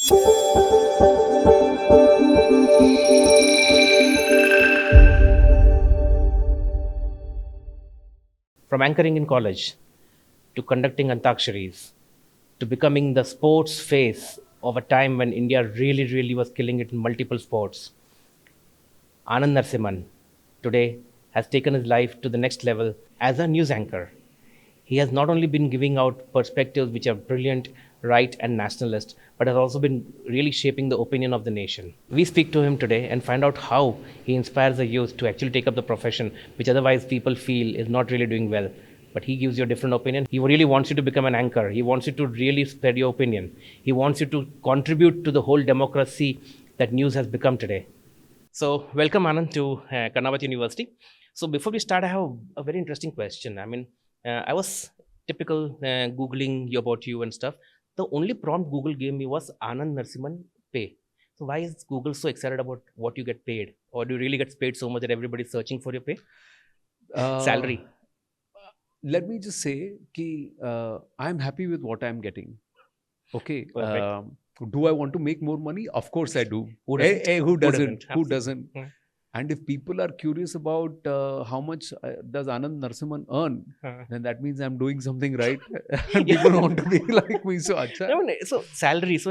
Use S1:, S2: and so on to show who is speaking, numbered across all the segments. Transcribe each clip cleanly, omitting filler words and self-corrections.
S1: From anchoring in college, to conducting Antaksharis, to becoming the sports face of a time when India really was killing it in multiple sports, Anand Narasimhan today has taken his life to the next level as a news anchor. He has not only been giving out perspectives which are brilliant, right, and nationalist, but has also been really shaping the opinion of the nation. We speak to him today and find out how he inspires the youth to actually take up the profession, which otherwise people feel is not really doing well. But he gives you a different opinion. He really wants you to become an anchor. He wants you to really spread your opinion. He wants you to contribute to the whole democracy that news has become today. So, welcome Anand to Karnataka University. So, before we start, I have a very interesting question. I was typical Googling about you and stuff. The only prompt Google gave me was Anand Narasimhan pay. So, why is Google so excited about what you get paid? Or do you really get paid so much that everybody's searching for your pay? Salary?
S2: Let me just say that I'm happy with what I'm getting. Okay. Do I want to make more money? Of course I do.
S1: Who doesn't?
S2: Who doesn't? Who doesn't?
S1: Yeah.
S2: And if people are curious about how much does Anand Narasimhan earn, then that means I'm doing something right. And people want to be like me. So,
S1: so salary. So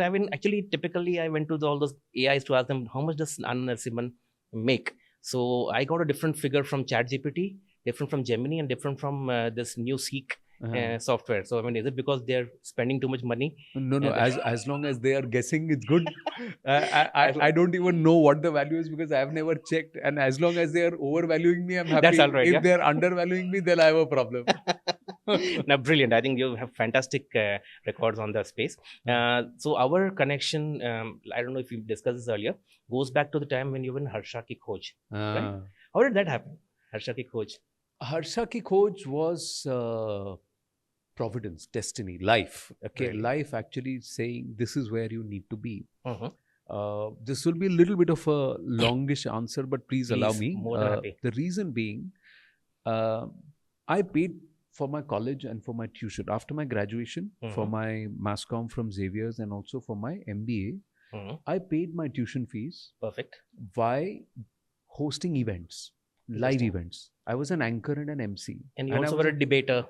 S1: typically I went to all those AIs to ask them how much does Anand Narasimhan make. So I got a different figure from ChatGPT, different from Gemini, and different from this new Seek software. So is it because they're spending too much money?
S2: No. As long as they are guessing, it's good. I don't even know what the value is because I have never checked. And as long as they are overvaluing me, I'm happy.
S1: That's all right.
S2: If they're undervaluing me, then I have a problem.
S1: Now, brilliant. I think you have fantastic records on the space. So our connection, I don't know if you discussed this earlier, goes back to the time when you were in Harsha Ki Khoj. Right? How did that happen? Harsha Ki Khoj.
S2: Harsha Ki Khoj was providence, destiny, life. Okay, really? Life actually saying this is where you need to be. This will be a little bit of a longish answer, but please allow me.
S1: More than happy.
S2: The reason being, I paid for my college and for my tuition after my graduation, for my mass comm from Xavier's and also for my MBA. I paid my tuition fees.
S1: Perfect.
S2: By hosting events, live events. I was an anchor and an MC.
S1: And you also were a debater.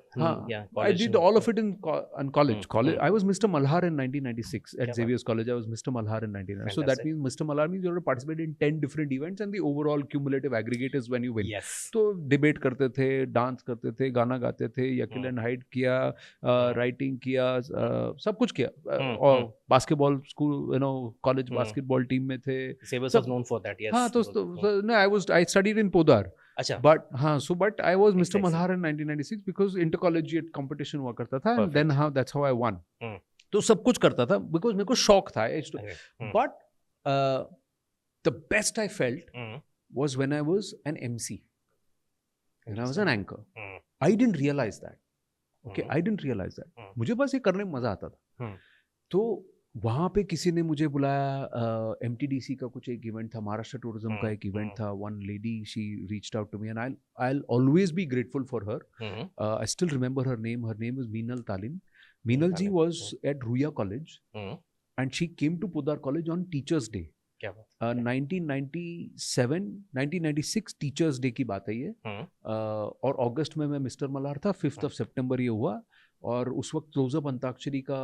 S2: I did all of it in college. I was Mr. Malhar in 1996 at Xavier's College. I was Mr. Malhar in 1999. So that means Mr. Malhar means you have to participate in 10 different events and the overall cumulative aggregate is when you win.
S1: Yes.
S2: So debate karte the, dance karte the, गाना गाते थे, Yakil and Hyde किया, writing किया, सब कुछ किया. और basketball school, college basketball team में थे.
S1: Xavier's was known for that. Yes.
S2: I studied in Podar.
S1: Achha.
S2: But I was Mr. Malhar in 1996 because intercollegiate competition हुआ करता था. And then that's how I won. तो सब कुछ करता था because मेरे को शौक था. But the best I felt was when I was an MC. When I was an anchor. I didn't realize that. Okay, I didn't realize that. मुझे बस ये करने में मजा आता था. तो वहाँ पे किसी ने मुझे बुलाया, MTDC का कुछ एक इवेंट था, महाराष्ट्र टूरिज्म का एक इवेंट था. One lady, she reached out to me and I'll always be grateful for her. I still remember her name. Her name is Meenal Talin. Meenal ji was at Ruya College and she came to Podar College on Teachers Day. 1996 teachers day की बात है ये. और अगस्त में मैं mister Malhar था. 5th of September ये हुआ. और उस वक्त क्लोजअप अंताक्षरी का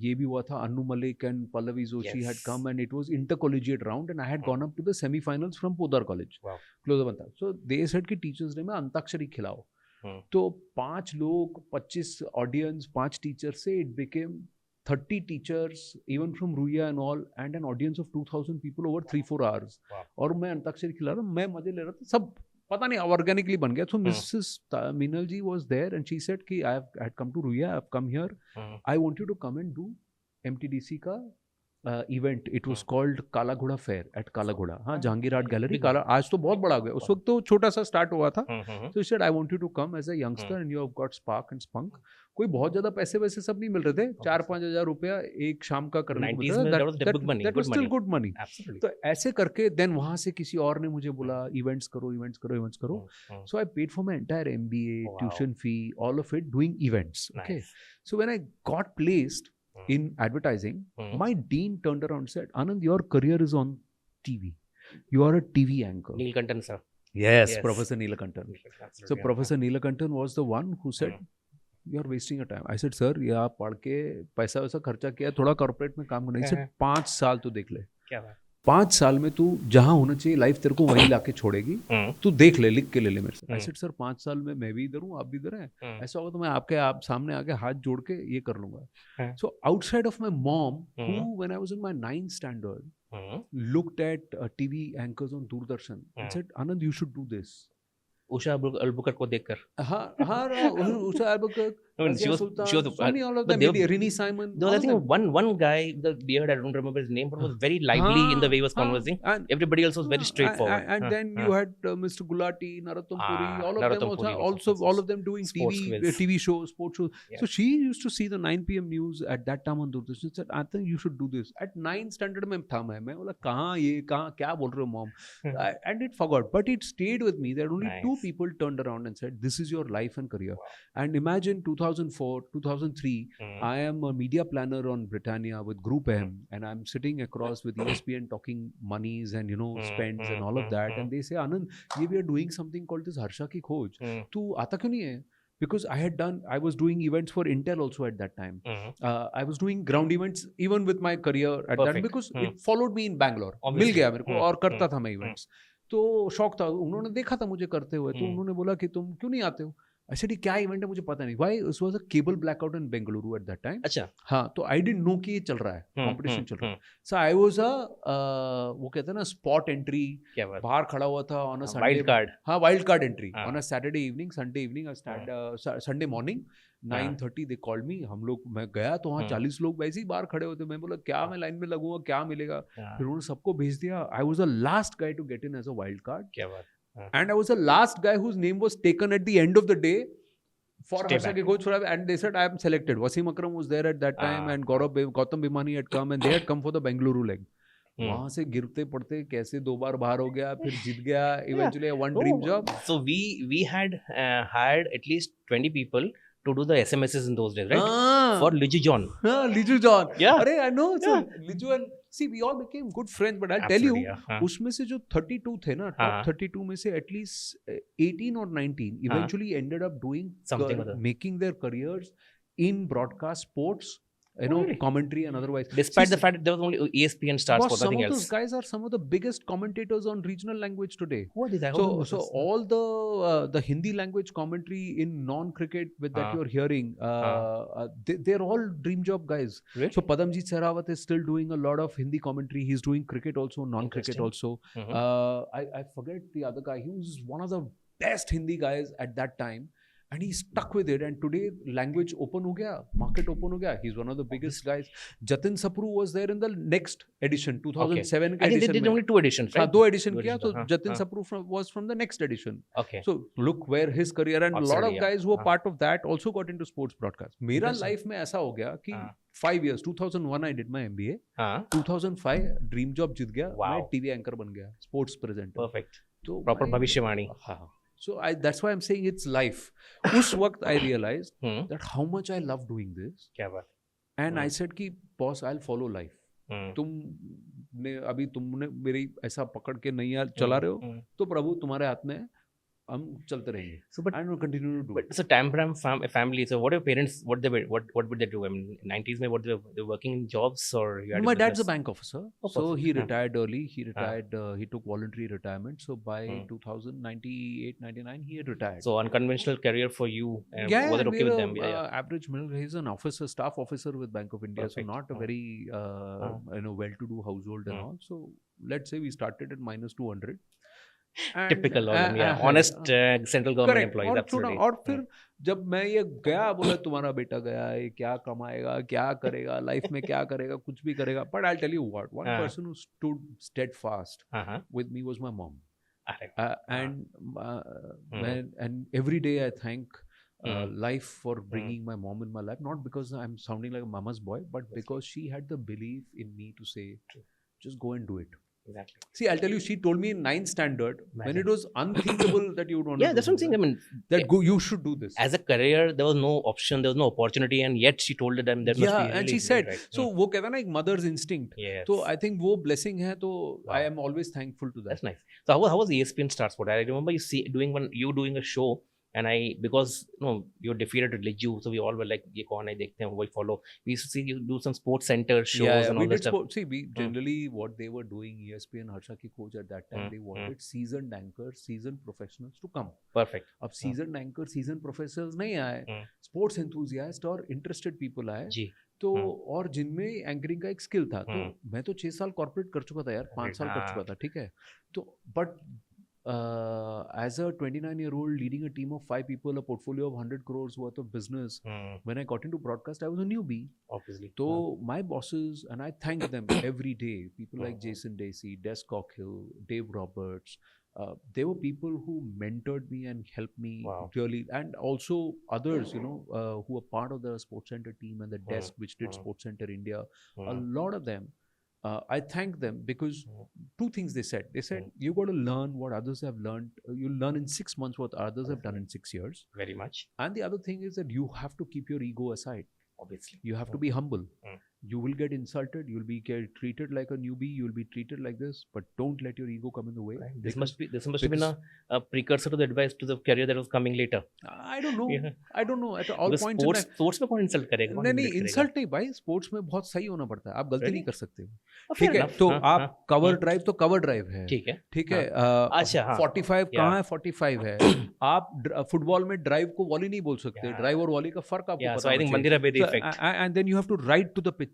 S2: ये भी हुआ था. Annu Malik and Pallavi Joshi had come and it was intercollegiate round and I had gone up to the semi-finals from Podar College. Closeup Antakshari. So they said कि टीचर्स डे में अंताक्षरी खिलाओ. तो 5 लोग, 25 ऑडियंस, 5 टीचर से it became 30 teachers, even from Ruya and all, and an audience of 2,000 people over 3-4 hours. और मैं अंताक्षरी खिला रहा हूँ, मैं मजे ले रहा था. सब पता नहीं ऑर्गेनिकली बन गया. So Mrs. Meenal ji was there and she said कि I had come to Ruya, I have come here. I want you to come and do MTDC का event. It was called काला घोड़ा fair at काला घोड़ा. हाँ, Jahangir art gallery. काला आज तो बहुत बड़ा हो गया. उस वक्त तो छोटा सा स्टार्ट हुआ था. So he said I want you to come as a youngster and you have got spark and spunk. कोई बहुत ज्यादा पैसे वैसे सब नहीं मिल रहे थे. 4-5 हजार रुपया एक शाम का करने को मिलता था. That was still good money. तो ऐसे करके then वहाँ से किसी और ने मुझे बोला events करो. So I paid for my entire MBA, tuition fee, all of it doing events. Okay. So when I got placed, in advertising,
S1: Hmm.
S2: my dean turned around and said, Anand, your career is on TV. You are a TV anchor.
S1: Neelkantan, sir.
S2: Yes,
S1: Yes.
S2: Professor Neelakantan. So
S1: Absolutely.
S2: Professor Neelakantan was the one who said, you are wasting your time. I said, sir, ये आप पढ़ के पैसा वैसा खर्चा किया, थोड़ा corporate में काम करना. He said, 5 साल तू देख ले.
S1: क्या बात?
S2: 5 साल में तू जहाँ होना चाहिए लाइफ तेरे को वहीं लाके छोड़ेगी. तू देख ले, लिख के ले ले मेरे से. I said, sir, 5 साल में मैं भी इधर हूँ, आप भी इधर हैं. ऐसा होगा तो मैं आप सामने आके हाथ जोड़ के ये कर लूंगा. So outside of my mom, who when I was in my 9th standard, looked at TV anchors on Doordarshan and said, Anand, you should do this.
S1: Usha अलबुकर को देखकर.
S2: हाँ, Usha अलबुकर.
S1: I mean, she was
S2: so many all of them. Rini Simon.
S1: There was, I think, one guy, the beard, I don't remember his name, but was very lively in the way he was conversing. Everybody else was very straightforward.
S2: And then you had Mr. Gulati, Narottam Puri, all of them also all of them doing TV shows, sports shows. Yeah. So she used to see the 9 p.m. news at that time on Doordarshan. She said, I think you should do this. At 9th standard में था मैं बोला कहाँ क्या बोल रहे हो mom? And it forgot, but it stayed with me that only 2 people turned around and said, this is your life and career. And imagine 2004, 2003, I am a media planner on Britannia with Group M, and I'm sitting across with ESPN talking monies and spends and all of that, and they say, Anand, we are doing something called this Harsha Ki Khoj. Tu aata kyun nahi hai? Because I was doing events for Intel also at that time. I was doing ground events even with my career at that because it followed me in Bangalore. मिल गया मेरे को और करता था मैं events. तो शौक था, उन्होंने देखा था मुझे करते हुए, तो उन्होंने बोला कि तुम क्यों नहीं आते हो. I said, क्या इवेंट है मुझे पता नहीं. Why? It was a cable blackout in Bengaluru at that time.
S1: अच्छा.
S2: हाँ, तो I didn't know कि ये चल रहा है, competition चल रहा है. So I was वो कहते हैं ना spot entry. क्या बात? बाहर खड़ा हुआ था on a Sunday. Wild card. हाँ, wild card entry on a Saturday evening, Sunday evening, Sunday morning. 9:30 they called me. मैं गया तो वहाँ 40 लोग वैसे ही बाहर खड़े होते. मैं बोला क्या मैं लाइन में लगूंगा, क्या मिलेगा. फिर उन्होंने सबको भेज दिया. I was the last guy to get in as a wild card. क्या बात? And I was the last guy whose name was taken at the end of the day for Harsha Ki Khoj, and they said I am selected. Wasim Akram was there at that time, and Gautam Bhimani had come, and they had come for the Bengaluru leg. वहाँ से गिरते पड़ते कैसे 2 बार बाहर हो गया, फिर जीत गया. Eventually, one dream job.
S1: So we had hired at least 20 people to do the SMSs in those days, right? For Liju John.
S2: Liju John.
S1: Yeah.
S2: Arey, I know. So Liju and see, we all became good friends. But I'll tell you, उसमें से जो 32 थे ना, top 32 में से at least 18 or 19 eventually ended up doing something, making their careers in broadcast sports. Commentary and otherwise.
S1: Despite the fact that there was only ESPN Star Sports, nothing else.
S2: Some of those guys are some of the biggest commentators on regional language today.
S1: What is that?
S2: So all the Hindi language commentary in non-cricket that you're hearing, they're all dream job guys.
S1: Really?
S2: So Padamjit Sehrawat is still doing a lot of Hindi commentary. He's doing cricket also, non-cricket also. I forget the other guy. He was one of the best Hindi guys at that time. And he stuck with it, and today language open ho gaya, market open ho gaya. He's one of the biggest guys. Jatin Sapru was there in the next edition, 2007
S1: edition. I think they did only 2 editions, right?
S2: 2 edition kiya, so Jatin Sapru was from the next edition.
S1: Okay.
S2: So look where his career, and a lot of guys who were part of that also got into sports broadcast. Mera life mein aisa ho gaya ki 5 years, 2001 I did my MBA. 2005 dream job जीत गया. मैं TV anchor बन गया, sports presenter.
S1: Perfect. So proper भविष्यवाणी.
S2: So that's why I'm saying it's life. उस वक्त I realized that how much I love doing this.
S1: क्या बात?
S2: And I said कि boss, I'll follow life. तुमने मेरी ऐसा पकड़ के नहीं चला रहे हो, तो प्रभु तुम्हारे हाथ में हम चलते रहेंगे. So but I will continue to do it.
S1: So Tampram family. So what are your parents? What would they do? I mean, 90s mein, what they were working in jobs or?
S2: My dad's a bank officer, so he retired early. He retired. He took voluntary retirement. So by 2098, 99, he had retired.
S1: So unconventional career for you. Was it okay with them?
S2: Average middle. He's an officer, staff officer with Bank of India. Perfect. So not a very well-to-do household and all. So let's say we started at -200.
S1: And, typical honest central government employees. Absolutely.
S2: और फिर जब मैं ये गया, बोला तुम्हारा बेटा गया है, क्या कमाएगा, क्या करेगा लाइफ में, क्या करेगा, कुछ भी करेगा. But I'll tell you what, one person who stood steadfast with me was my mom. And every day I thank life for bringing my mom in my life, not because I'm sounding like a mama's boy, but because she had the belief in me to say, just go and do it.
S1: Exactly.
S2: See, I'll tell you, she told me in 9th standard, when it was unthinkable that you would want to
S1: Yeah,
S2: do
S1: that's what I'm saying. I mean,
S2: that you should do this.
S1: as a career, there was no option, there was no opportunity, and yet she told them that must be really,
S2: and she
S1: really
S2: said,
S1: right.
S2: so वो कहता ना एक mother's instinct.
S1: Yes.
S2: So I think वो blessing है, तो
S1: Wow.
S2: I am always thankful to that.
S1: That's nice. So how was ESPN Star Sport? I remember you doing a show, and because you defeated Liju, so we all were like, ये कौन है, देखते हैं, we follow. We used to see you do some sports center shows and all
S2: we
S1: that
S2: did
S1: stuff.
S2: See, we generally what they were doing, ESPN, Harsha Ki Khoj at that time, they wanted seasoned anchors, seasoned professionals to come.
S1: Perfect.
S2: अब seasoned anchors, seasoned professionals नहीं आए, sports enthusiasts और interested people आए.
S1: जी.
S2: तो और जिनमें anchoring का एक स्किल था, तो मैं तो 6 साल कॉर्पोरेट कर चुका था यार, 5 साल कर चुका था, ठीक है. तो but as a 29-year-old leading a team of 5 people, a portfolio of 100 crores worth of business, when I got into broadcast, I was a newbie.
S1: Obviously.
S2: So my bosses, and I thank them every day, people like Jason Dacey, Des Cockhill, Dave Roberts, they were people who mentored me and helped me really, and also others, who were part of the Sports Center team and the desk which did Sports Center India. A lot of them, I thank them because 2 things they said. They said, you got to learn what others have learned. You'll learn in 6 months what others have done in 6 years.
S1: Very much.
S2: And the other thing is that you have to keep your ego aside.
S1: Obviously.
S2: You have to be humble. You will get insulted. You'll be treated like a newbie. You'll be treated like this. But don't let your ego come in the way.
S1: Right. This must have been a precursor to the advice to the career that was coming later.
S2: I don't know. I don't know. At all points
S1: in time. Sports में कौन insult करेगा?
S2: नहीं, insult नहीं भाई. Sports में बहुत सही होना पड़ता है. आप गलती नहीं कर सकते. ठीक है. तो आप cover drive तो cover drive है. ठीक है. अच्छा. 45 कहाँ है? 45 है. आप फुटबॉल में ड्राइव को वॉली नहीं बोल सकते. ड्राइव और वॉली का फर्क आपको पता
S1: होना चाहिए. I think Mandira Bedi effect.
S2: And then you have to write to the pictures.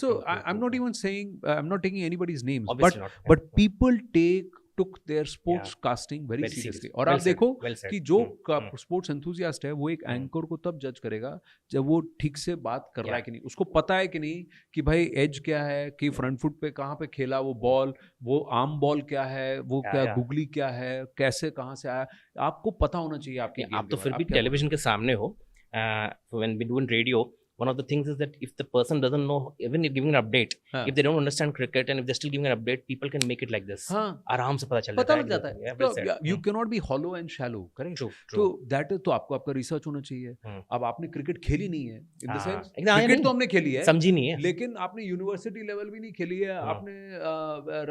S2: So I'm not even saying, I'm not taking anybody's names, but people took their sports casting very seriously. और आप देखो कि जो sports enthusiast है वो एक anchor को तब जज करेगा जब वो ठीक से बात कर रहा है कि नहीं, उसको पता है कि नहीं कि भाई एज क्या है, कि फ्रंट फुट पे कहाँ पे खेला वो बॉल, वो आर्म बॉल क्या है, वो क्या गुगली क्या है, कैसे कहाँ से आया, आपको पता होना चाहिए. आपके
S1: आप तो फिर भी टेलीविजन के सामने हो. When we do in radio, one of the things is that if the person doesn't know, even if giving an update, if they don't understand cricket and if they're still giving an update, people can make it like this. आराम से पता लग जाता है.
S2: तो you cannot be hollow and shallow, correct? तो that is, तो आपको आपका रिसर्च होना चाहिए. अब आपने क्रिकेट खेली नहीं है, in the sense क्रिकेट तो हमने खेली है,
S1: समझी नहीं है,
S2: लेकिन आपने यूनिवर्सिटी लेवल भी नहीं खेली है, आपने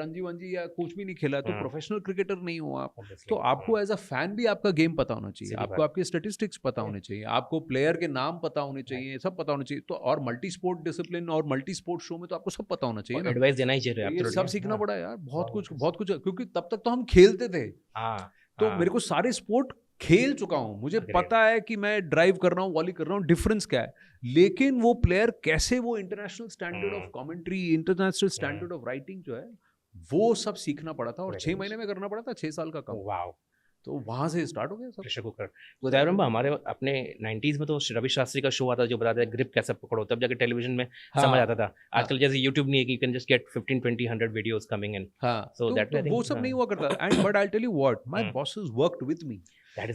S2: रणजी वंजी या कुछ भी नहीं खेला, तो प्रोफेशनल क्रिकेटर नहीं हो आप. तो आपको एज अ फैन भी आपका गेम पता होना चाहिए, आपको आपके स्टेटिस्टिक्स पता होने चाहिए, आपको प्लेयर के नाम पता होने चाहिए, सब पता होना चाहिए. तो और मल्टी स्पोर्ट डिसिप्लिन और मल्टी स्पोर्ट शो में तो आपको सब पता होना चाहिए ना.
S1: एडवाइस देना ही चाहिए.
S2: ये सब सीखना पड़ा यार, बहुत कुछ, क्योंकि तब तक तो हम खेलते थे. तो मेरे को सारे स्पोर्ट खेल चुका हूँ, मुझे पता है कि मैं ड्राइव कर रहा हूँ, वॉली कर रहा हूँ, डिफरेंस क्या है. लेकिन वो प्लेयर कैसे वो international standard of commentary, international standard of writing जो है वो सब सीखना पड़ा था. और 6 महीने में करना पड़ा था, 6 साल का काम. तो वहां से स्टार्ट हो गया सब.
S1: Pressure cooker. तो आई रिमेंबर हमारे अपने 90s में तो रवि शास्त्री का शो आता जो बताता है ग्रिप कैसे पकड़ो, तब जाके टेलीविजन में समझ आता था. आजकल जैसे YouTube नहीं है कि you can just get 15 20 100 videos coming in. So that वो सब नहीं हुआ करता. And but I tell you what, my bosses worked with me.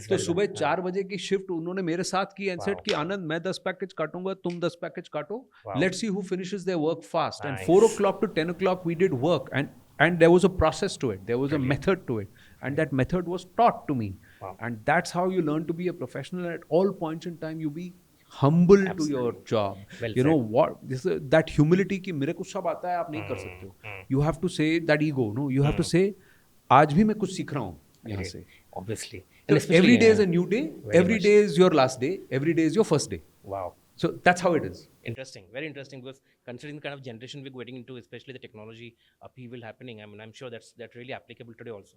S1: तो सुबह 4 बजे की शिफ्ट उन्होंने मेरे साथ की एंड सेड कि आनंद मैं 10 पैकेज काटूंगा, तुम 10 पैकेज काटो, let's see who finishes their work fast. And 4 o'clock to 10 o'clock we did work, and there was a process to it, there was a method to it, and that method was taught to me. And that's how you learn to be a professional. At all points in time you be humble to your job. You know what, this is that humility कि मेरे को सब आता है, आप नहीं कर सकते हो. You have to say that ego, no, you have to say आज भी मैं कुछ सीख रहा हूँ यहाँ से. Obviously.
S2: So every day is a new day, every day is your last day, every day is your first day.
S1: Wow.
S2: So that's how it is.
S1: Interesting, very interesting, because considering the kind of generation we're getting into, especially the technology upheaval happening, I mean, I'm sure that's really applicable today also.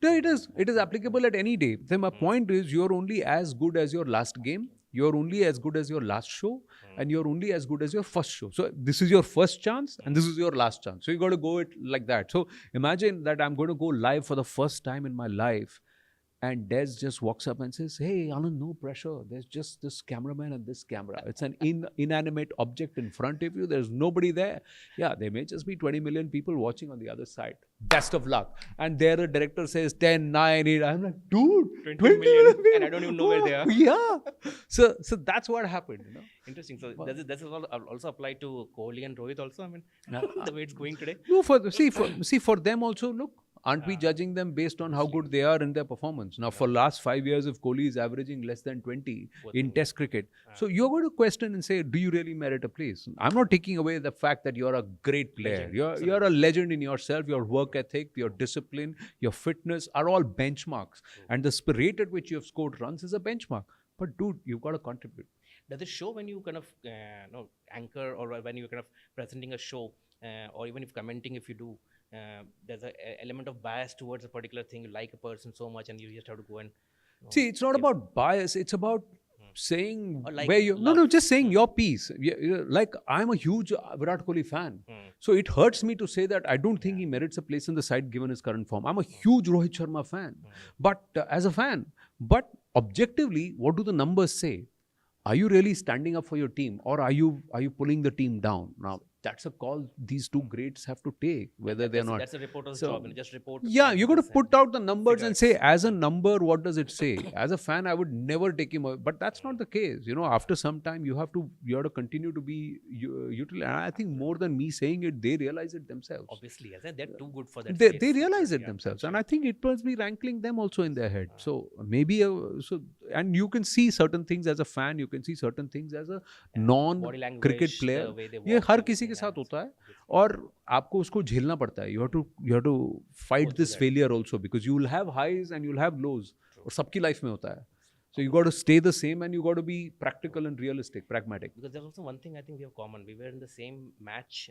S2: No, it is. It is applicable at any day. Then my point is, you're only as good as your last game. You're only as good as your last show, and you're only as good as your first show. So this is your first chance, and this is your last chance. So you got to go it like that. So imagine that I'm going to go live for the first time in my life. And Des just walks up and says, "Hey, Anand, no pressure. There's just this cameraman and this camera. It's an inanimate object in front of you. There's nobody there. Yeah, there may just be 20 million people watching on the other side. Best of luck." And there the director says 10, 9, 8. I'm like, dude, 20 million people.
S1: And I don't even know where they are.
S2: Yeah. So that's what happened, you know.
S1: Interesting. So does it also apply to Kohli and Rohit also? I mean, the way it's going today.
S2: No, for them also, look, aren't we judging them based on how good they are in their performance? Now, for last 5 years, if Kohli is averaging less than 20 in Test cricket, so you're going to question and say, do you really merit a place? I'm not taking away the fact that you're a great player. You're a legend in yourself. Your work ethic, your discipline, your fitness are all benchmarks. And the rate at which you have scored runs is a benchmark. But dude, you've got to contribute.
S1: Does it show when you kind of anchor, or when you're kind of presenting a show, or even if commenting, if you do, there's an element of bias towards a particular thing? You like a person so much and you just have to go and
S2: see, it's not about bias, it's about saying
S1: like
S2: where you just saying your piece. Like, I'm a huge Virat Kohli fan, so it hurts me to say that I don't think he merits a place in the side given his current form. I'm a huge Rohit Sharma fan, but as a fan, but objectively, what do the numbers say? Are you really standing up for your team, or are you pulling the team down? Now, that's a call these two greats have to take, whether they're not.
S1: That's a reporter's job, and just report.
S2: Yeah, you're going to put out the numbers and say, as a number, what does it say? As a fan, I would never take him away. But that's not the case. You know, after some time, you have to continue to be utilized. And I think more than me saying it, they realize it themselves.
S1: Obviously, they're too good for that.
S2: They realize it themselves. And I think it must be rankling them also in their head. So maybe, and you can see certain things as a fan, you can see certain things as a non-cricket player. ये हर किसी के साथ होता है, और आपको उसको झेलना पड़ता है. You have to fight this failure also, because you will have highs and you will have lows. और सबकी लाइफ में होता है. So you got to stay the same, and you got to be practical and realistic, pragmatic.
S1: Because there's also one thing I think we have common. We were in the same match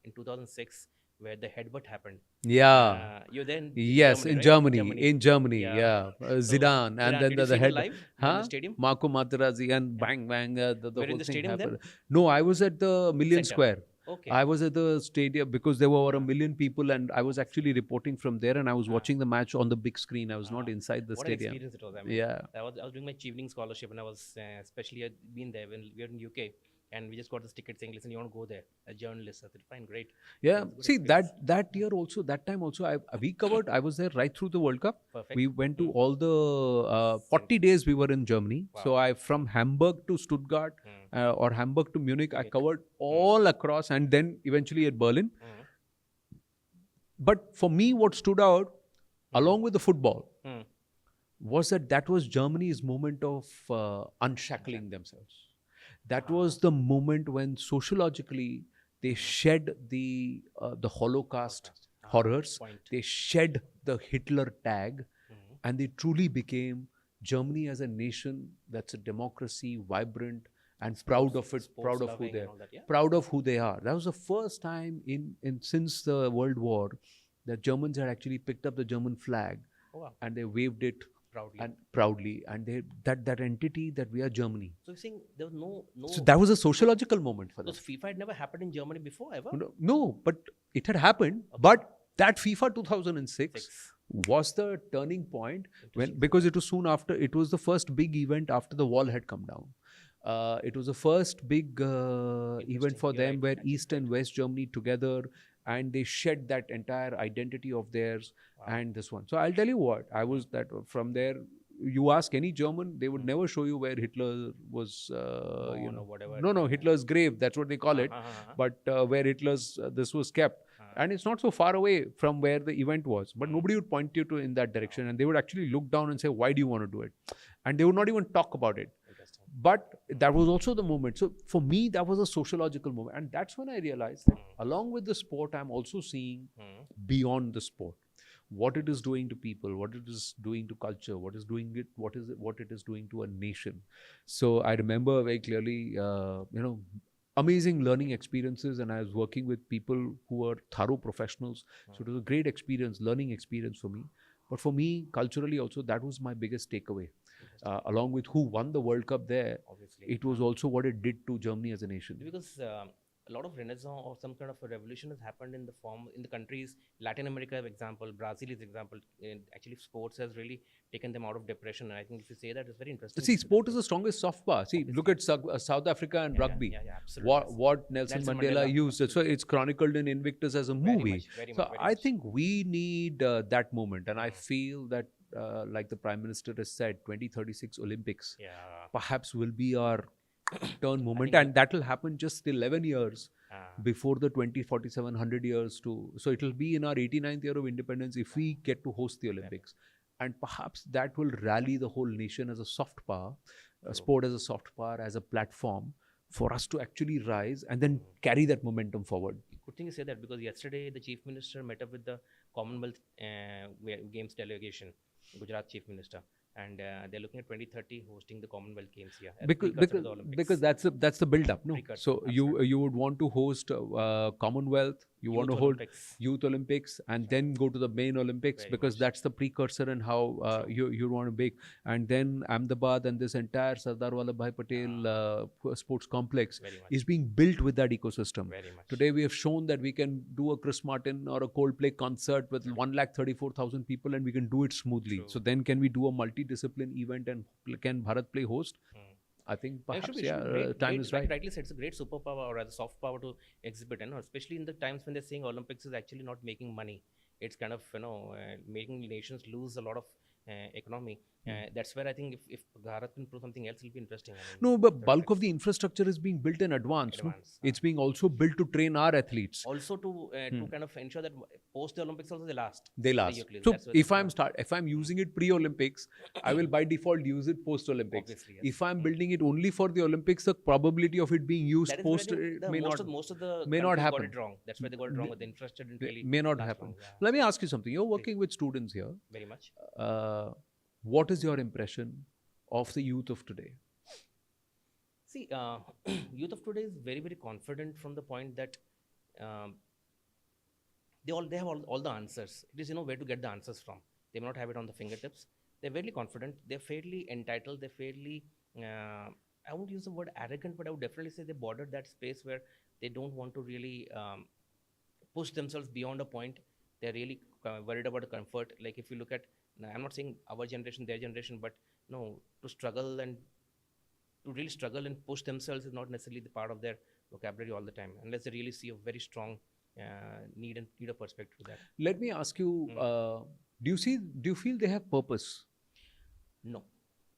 S1: in 2006 where the headbutt happened.
S2: Yeah.
S1: You're then
S2: yes, Germany, right? In Germany. Yeah. Zidane, and then
S1: the
S2: head.
S1: Live in the stadium?
S2: Marco Materazzi, and bang. The whole
S1: in the
S2: thing
S1: stadium
S2: happened.
S1: then?
S2: No, I was at the Million
S1: Center.
S2: Square.
S1: Okay.
S2: I was at the stadium because there were over 1 million people, and I was actually reporting from there, and I was watching the match on the big screen. I was not inside the stadium.
S1: What an experience it was. I mean, I was doing my evening scholarship, and I was especially been there when we were in UK, and we just got this ticket saying, "Listen, you want to go there?" A journalist. I said, "Fine, great."
S2: Yeah. See, that year also, that time also, we covered. I was there right through the World Cup.
S1: Perfect.
S2: We went to all the 40 days we were in Germany.
S1: Wow.
S2: So from Hamburg to Stuttgart or Hamburg to Munich, I covered all across, and then eventually at Berlin. But for me, what stood out, along with the football, was that was Germany's moment of unshackling themselves. That was the moment when sociologically they shed the Holocaust horrors. They shed the Hitler tag, and they truly became Germany as a nation that's a democracy, vibrant, and proud of it, proud of who they are. Proud of who they are. That was the first time since the World War that Germans had actually picked up the German flag and they waved it proudly, and they that entity that we are Germany.
S1: So you're saying there was no.
S2: So that was a sociological moment for them.
S1: Because FIFA had never happened in Germany before ever.
S2: No, but it had happened. Okay. But that FIFA 2006 was the turning point because it was soon after. It was the first big event after the wall had come down. It was the first big event for them where East and West Germany together, and they shed that entire identity of theirs and this one. So I'll tell you what, I was that from there. You ask any German, they would never show you where Hitler was,
S1: whatever.
S2: No, Hitler's grave, that's what they call it. But where Hitler's, this was kept. And it's not so far away from where the event was. But nobody would point you to in that direction. And they would actually look down and say, why do you want to do it? And they would not even talk about it. But that was also the moment. So for me, that was a sociological moment. And that's when I realized that along with the sport, I'm also seeing beyond the sport. What it is doing to people, what it is doing to culture, what it is doing to a nation. So I remember very clearly, amazing learning experiences, and I was working with people who were thorough professionals. So it was a great experience, learning experience for me. But for me, culturally also, that was my biggest takeaway. Along with who won the World Cup there, obviously, it was also what it did to Germany as a nation.
S1: Because a lot of renaissance or some kind of a revolution has happened in the countries. Latin America, for example, Brazil is example. Actually, sports has really taken them out of depression. And I think if you say that, it's very interesting.
S2: See, sport is the strongest soft power. See,
S1: Obviously.
S2: look at South Africa and rugby.
S1: Yeah, absolutely.
S2: What Nelson Mandela used. So it's chronicled in Invictus as a movie.
S1: Very
S2: so
S1: much.
S2: I think we need that moment. And I feel that, like the Prime Minister has said, 2036 Olympics perhaps will be our turn moment. And that will happen just 11 years before the 2047, 100 years to. So it will be in our 89th year of independence if we get to host the Olympics. And perhaps that will rally the whole nation as a soft power, sport as a soft power, as a platform for us to actually rise and then carry that momentum forward.
S1: Good thing you say that, because yesterday the Chief Minister met up with the Commonwealth Games delegation, Gujarat Chief Minister, and they're looking at 2030 hosting the Commonwealth Games here.
S2: Because that's the build-up, no? So you would want to host Commonwealth, you want to hold Youth Olympics, and then go to the main Olympics, because that's the precursor and how you want to bake. And then Ahmedabad and this entire Sardar Vallabhbhai Patel sports complex is being built with that ecosystem. Today we have shown that we can do a Chris Martin or a Coldplay concert with 134,000 people, and we can do it smoothly. So then can we do a multi-discipline event, and can Bharat play host? I think perhaps time is right.
S1: Rightly said, it's a great superpower or as a soft power to exhibit, and especially in the times when they're saying Olympics is actually not making money. It's kind of making nations lose a lot of economy. That's where I think if Bharat can prove something else, it'll be interesting.
S2: No, but bulk of the infrastructure is being built in advance. No? It's being also built to train our athletes.
S1: Also to kind of ensure that post the Olympics also they last.
S2: So if I'm using it pre-Olympics, I will by default use it post-Olympics.
S1: Yes.
S2: If I'm building it only for the Olympics, the probability of it being used post
S1: most of the
S2: may not happen.
S1: Got it wrong. That's why they got it wrong. With the infrastructure didn't really
S2: may not happen. Let me ask you something. You're working with students here.
S1: Very much.
S2: What is your impression of the youth of today?
S1: See, youth of today is very, very confident from the point that they have all the answers. It is where to get the answers from. They may not have it on the fingertips. They're very confident. They're fairly entitled. They're fairly I won't use the word arrogant, but I would definitely say they bordered that space where they don't want to really push themselves beyond a point. They're really worried about the comfort. Like if you look at, I'm not saying our generation, their generation, but no, to struggle and to really struggle and push themselves is not necessarily the part of their vocabulary all the time, unless they really see a very strong need a perspective to that.
S2: Let me ask you, do you feel they have purpose?
S1: No,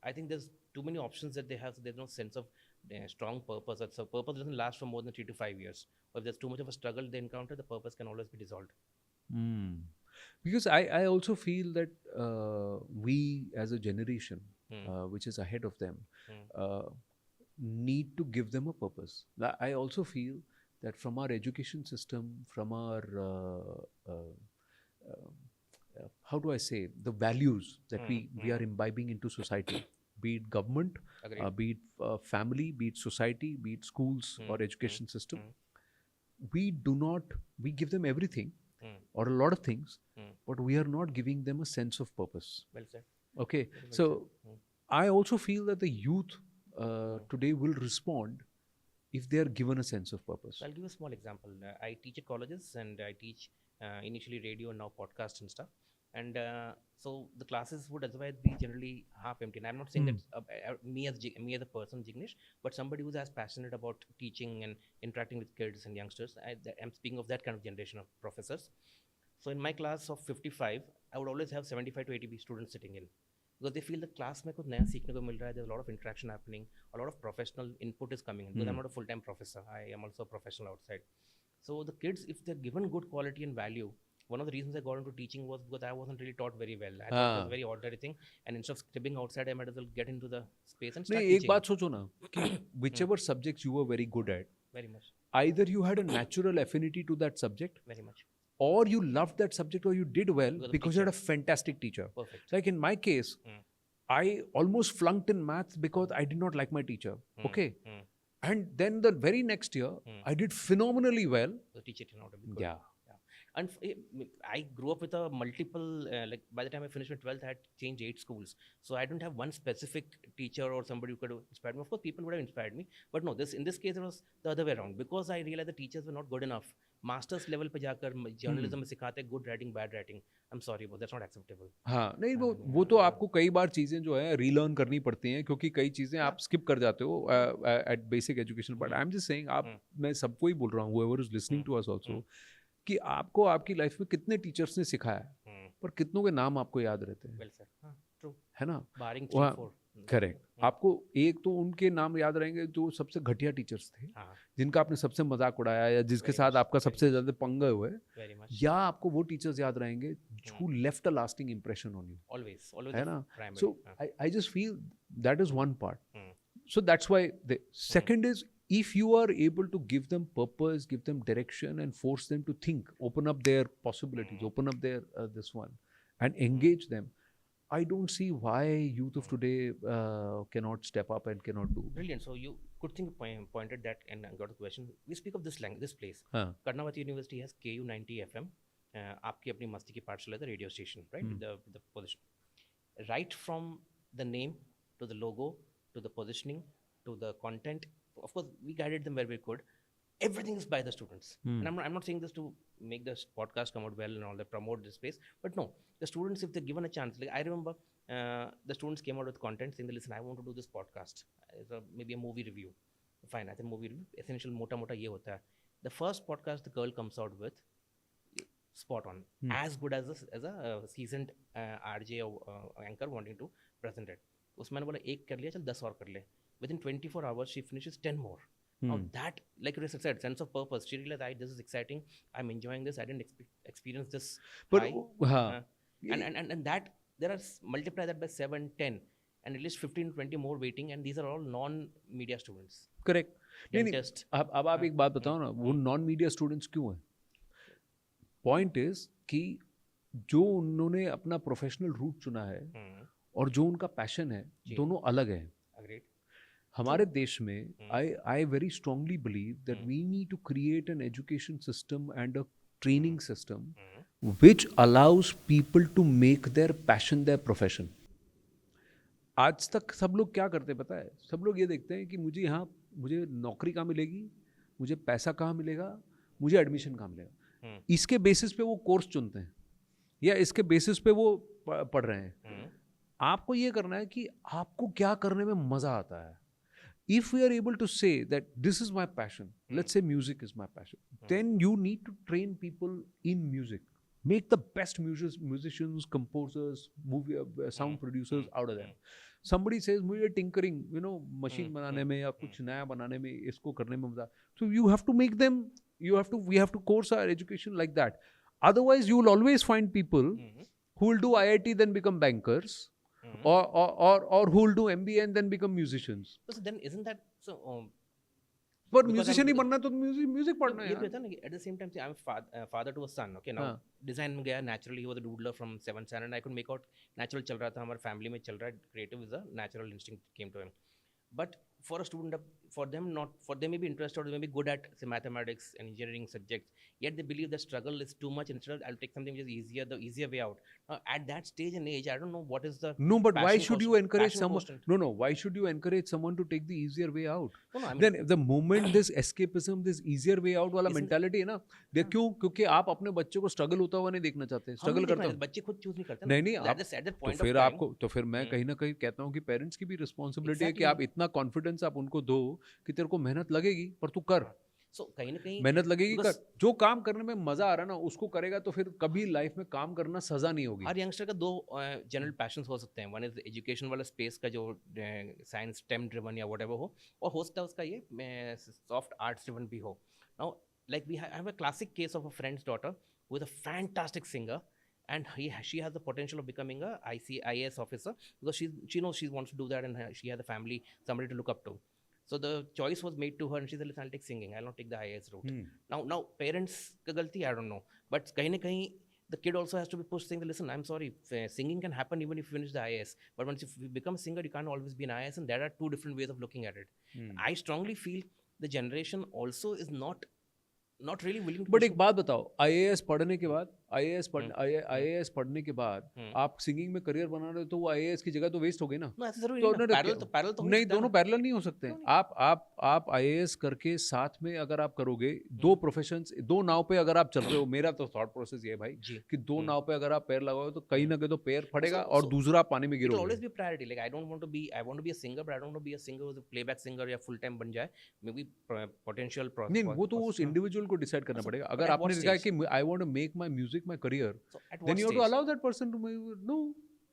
S1: I think there's too many options that they have, so there's no sense of strong purpose. So purpose doesn't last for more than 3 to 5 years. Or if there's too much of a struggle they encounter, the purpose can always be dissolved.
S2: Because I also feel that we as a generation, which is ahead of them, need to give them a purpose. I also feel that from our education system, from our, how do I say, the values that we are imbibing into society, be it government, be it family, be it society, be it schools or education system, we give them everything. Or a lot of things, but we are not giving them a sense of purpose.
S1: Well said.
S2: Okay, so I also feel that the youth today will respond if they are given a sense of purpose.
S1: So I'll give a small example. I teach at colleges, and I teach initially radio and now podcast and stuff. And so the classes would otherwise be generally half empty. And I'm not saying that me as a person, Jignesh, but somebody who's as passionate about teaching and interacting with kids and youngsters. I'm speaking of that kind of generation of professors. So in my class of 55, I would always have 75 to 80 students sitting in, because they feel the class mein kuch naya seekhne ko mil raha hai. There's a lot of interaction happening, a lot of professional input is coming in. Because I'm not a full-time professor, I am also a professional outside. So the kids, if they're given good quality and value, one of the reasons I got into teaching was because I wasn't really taught very well. I thought it was a very ordinary thing, and instead of scribbling outside, I might as well get into the space and start teaching.
S2: एक बात सोचो ना, whichever subjects you were very good at,
S1: very much,
S2: either you had a natural affinity to that subject,
S1: very much,
S2: or you loved that subject, or you did well because you had a fantastic teacher.
S1: Perfect.
S2: Like in my case, I almost flunked in maths because I did not like my teacher. Okay. And then the very next year, I did phenomenally well.
S1: The teacher turned out to be good.
S2: Yeah.
S1: And I grew up with a multiple, like by the time I finished my 12th, I had changed 8 schools. So I don't have one specific teacher or somebody who could have inspired me. Of course, people would have inspired me. But no, in this case, it was the other way around. Because I realized the teachers were not good enough. Masters level पे जाकर journalism में सिखाते हैं good writing, bad writing. I'm sorry, but that's not acceptable.
S2: हाँ नहीं वो तो आपको कई बार चीज़ें जो है रीलर्न करनी पड़ती हैं क्योंकि कई चीज़ें आप स्किप कर जाते हो at basic education but I am just saying आप मैं सबको ही बोल रहा हूँ whoever is listening to us also कि आपको आपकी लाइफ में कितने टीचर्स ने सिखाया पर कितनों के नाम आपको याद रहते हैं
S1: well said. True.
S2: है ना
S1: Barring 3-4.
S2: करेक्ट आपको एक तो उनके नाम याद रहेंगे जो सबसे घटिया टीचर्स थे जिनका आपने सबसे मजाक उड़ाया या जिसके साथ आपका सबसे ज्यादा पंगे हुए या आपको वो टीचर्स याद रहेंगे who left a lasting impression on you
S1: always
S2: है ना so I just feel that is one part so that's why the second is if you are able to give them purpose give them direction and force them to think open up their possibilities open up their this one and engage them I don't see why youth of today cannot step up and cannot do.
S1: Brilliant. So you good thing pointed that and got a question. We speak of this language, this place. Karnavati University has KU 90 FM. आपकी अपनी मस्ती की पाठशाला the radio station, right? The position. Right from the name to the logo to the positioning to the content. Of course, we guided them where we could. Everything is by the students. And I'm not saying this to make this podcast come out well and all that, promote this space. But no, the students, if they're given a chance, like I remember the students came out with content saying, listen, I want to do this podcast. Maybe a movie review. Fine, I think movie review. Essential mota ye hota hai. The first podcast the girl comes out with, spot on. As good as a seasoned RJ or anchor wanting to present it. Usme maine bola, ek kar liya, chal 10 aur kar le. Within 24 hours, she finishes 10 more. Now that, like you said, sense of purpose. She realized, this is exciting. I'm enjoying this. I didn't experience this.
S2: But
S1: and that there are multiply that by 7, 10, and at least 15, 20 more waiting. And these are all non-media students.
S2: Correct. नहीं अब आप एक बात बताओ ना वो non-media students क्यों हैं? Point is कि जो उन्होंने अपना प्रोफेशनल रूट चुना है और जो उनका पैशन है दोनों अलग हैं.
S1: Agreed.
S2: हमारे देश में I very strongly believe that we need to create an education system and a training system which allows people to make their passion their profession. आज तक सब लोग क्या करते पता है सब लोग ये देखते हैं कि मुझे नौकरी कहाँ मिलेगी मुझे पैसा कहाँ मिलेगा मुझे एडमिशन कहाँ मिलेगा इसके बेसिस पे वो कोर्स चुनते हैं या इसके बेसिस पे वो पढ़ रहे हैं. आपको ये करना है कि आपको क्या करने में मजा आता है. If we are able to say that this is my passion, let's say music is my passion, then you need to train people in music. Make the best musicians, composers, sound producers out of them. Somebody says, मुझे tinkering, machine बनाने में या कुछ नया बनाने में इसको करने में मजा. So you have to make them, we have to course our education like that. Otherwise, you will always find people who will do IIT then become bankers. Or who will do MBA and then become musicians.
S1: So then isn't that so?
S2: But musician ही बनना तो music पढ़ना है.
S1: At the same time, I'm father to a son. Okay, now design में गया naturally. He was a doodler from 7th standard and I could make out natural चल रहा था हमारे family में चल रहा है. Creative is a natural instinct came to him. But for a student, for them may be interested or they may be good at say mathematics and engineering subjects, yet they believe the struggle is too much. Instead, I'll take something which is the easier way out. At that stage and age, I don't know what is the
S2: but why should you encourage someone? Why should you encourage someone to take the easier way out? Then the moment this escapism, this easier way out वाला mentality है ना, देख क्यों? क्योंकि आप अपने बच्चे को struggle होता हुआ नहीं देखना चाहते. Struggle करता है.
S1: बच्चे खुद choose नहीं करते.
S2: नहीं तो फिर मैं कहीं ना कहीं कहता हूँ कि पेरेंट्स की भी रिस्पॉन्सिबिलिटी है कि आप इतना कॉन्फिडेंस आप उनको दो कि तेरे को मेहनत लगेगी पर तू कर.
S1: कहीं ना कहीं
S2: मेहनत लगेगी कर. जो काम करने में मजा आ रहा है ना उसको करेगा तो फिर कभी लाइफ में काम करना सजा नहीं होगी.
S1: हर यंगस्टर का 2 जनरल पैशंस हो सकते हैं. वन इज एजुकेशन वाला स्पेस का जो साइंस स्टेम ड्रिवन या व्हाटएवर हो और हो सकता है उसका ये सॉफ्ट आर्ट्स ड्रिवन भी हो. Now like we have a classic case of a friend's daughter who is a fantastic singer and she has the potential of becoming a IAS officer because she knows she wants to do that and she has a family, somebody to look up to. So the choice was made to her and she said, listen, I'll take singing, I'll not take the IAS route. Now parents ka galti, I don't know, but kahin na kahin the kid also has to be pushed saying, listen, I'm sorry, singing can happen even if you finish the IAS, but once you become a singer you can't always be an IAS, and there are 2 different ways of looking at it. I strongly feel the generation also is not not really willing to
S2: but
S1: push
S2: एक बात बताओ, IAS पढ़ने के बाद IAS पढ़ने के बाद
S1: हम्म।
S2: आप सिंगिंग में करियर बना रहे हो तो वो आईएएस की जगह तो वेस्ट हो गई ना।
S1: No, ऐसा जरूरी
S2: तो
S1: नहीं ना, पैरेलल तो हो ही
S2: नहीं,
S1: सकता है
S2: दोनों
S1: ना।
S2: पैरेलल नहीं हो सकते।
S1: क्यों नहीं?
S2: आप आईएएस करके साथ में अगर आप करोगे दो प्रोफेशंस, दो नाव पे अगर आप चल रहे हो, मेरा तो थॉट प्रोसेस ये है भाई
S1: जी।
S2: कि दो नाव पे अगर आप पैर लगाओ तो कहीं ना कहीं तो पैर फटेगा और
S1: so
S2: दूसरा आप पानी में
S1: It will
S2: गिरोगे।
S1: always be priority. Like I want to be a singer, but I don't want to be a singer who's a playback singer या full time बन जाए। Maybe potential
S2: नहीं, वो तो उस इंडिविजुअल को डिसाइड करना पड़ेगा। अगर आपने देखा कि I want to make my music my career, then you have to allow that person to no,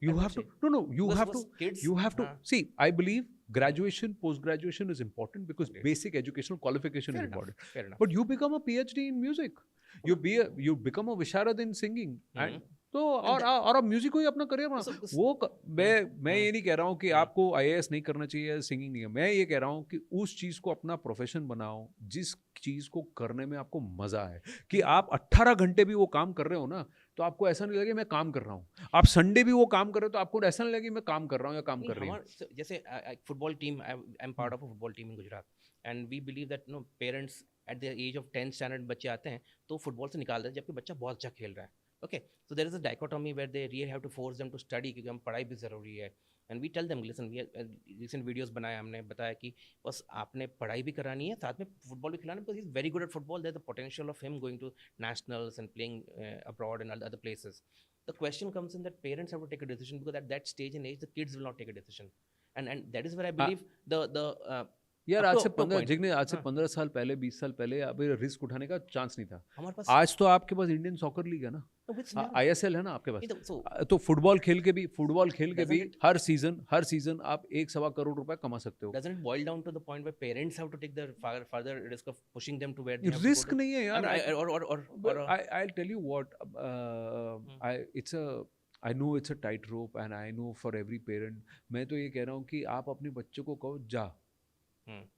S2: you have to you have to see, I believe graduation, post graduation is important because basic educational qualification is important.
S1: Fair enough.
S2: But you become a PhD in music, you become a visharad in singing and तो और आप music को ही अपना career बना। मैं ये नहीं कह रहा हूँ कि आपको आईएएस नहीं करना चाहिए, सिंगिंग नहीं है। मैं ये कह रहा हूँ कि उस चीज को अपना प्रोफेशन बनाओ जिस चीज को करने में आपको मजा है। कि आप 18 घंटे भी वो काम कर रहे हो ना तो आपको ऐसा नहीं लगे मैं काम कर रहा हूँ। आप संडे भी वो काम कर रहे हो तो आपको ऐसा नहीं लगे मैं काम कर रहा हूँ या काम कर रही हूँ।
S1: जैसे football team, I am part of a football team in Gujarat and we believe that no parents at the age of 10th standard बच्चे आते हैं तो फुटबॉल से निकाल देते हैं जबकि बच्चा बहुत अच्छा खेल रहा है। Okay, so there is a dichotomy where they really have to force them to study क्योंकि हम पढ़ाई भी ज़रूरी है। And we tell them, listen, we recent videos बनाए हमने बताया कि बस आपने पढ़ाई भी करानी है साथ में फुटबॉल भी खिलाना because he's very good at football. There's the potential of him going to nationals and playing abroad and other places. The question comes in that parents have to take a decision because at that stage in age the kids will not take a decision. And that is where I believe the
S2: यार आज से 15 साल पहले, 20 साल पहले अभी risk उठाने का चांस नहीं था।
S1: हमारे पास
S2: आज तो आपके पास इंडियन सॉकर लीग है ना, आईएसएल है ना आपके पास। तो फुटबॉल खेल के भी हर सीजन आप 1.25 करोड़ रुपए कमा सकते हो।
S1: Doesn't it boil down to the point where parents have to take the further risk of pushing them to where they have
S2: risk
S1: to go to?
S2: नहीं है यार।
S1: I'll
S2: tell you what, I know it's a tight rope and I know for every parent, मैं तो ये कह रहा हूँ कि आप अपने बच्चों को कहो जा,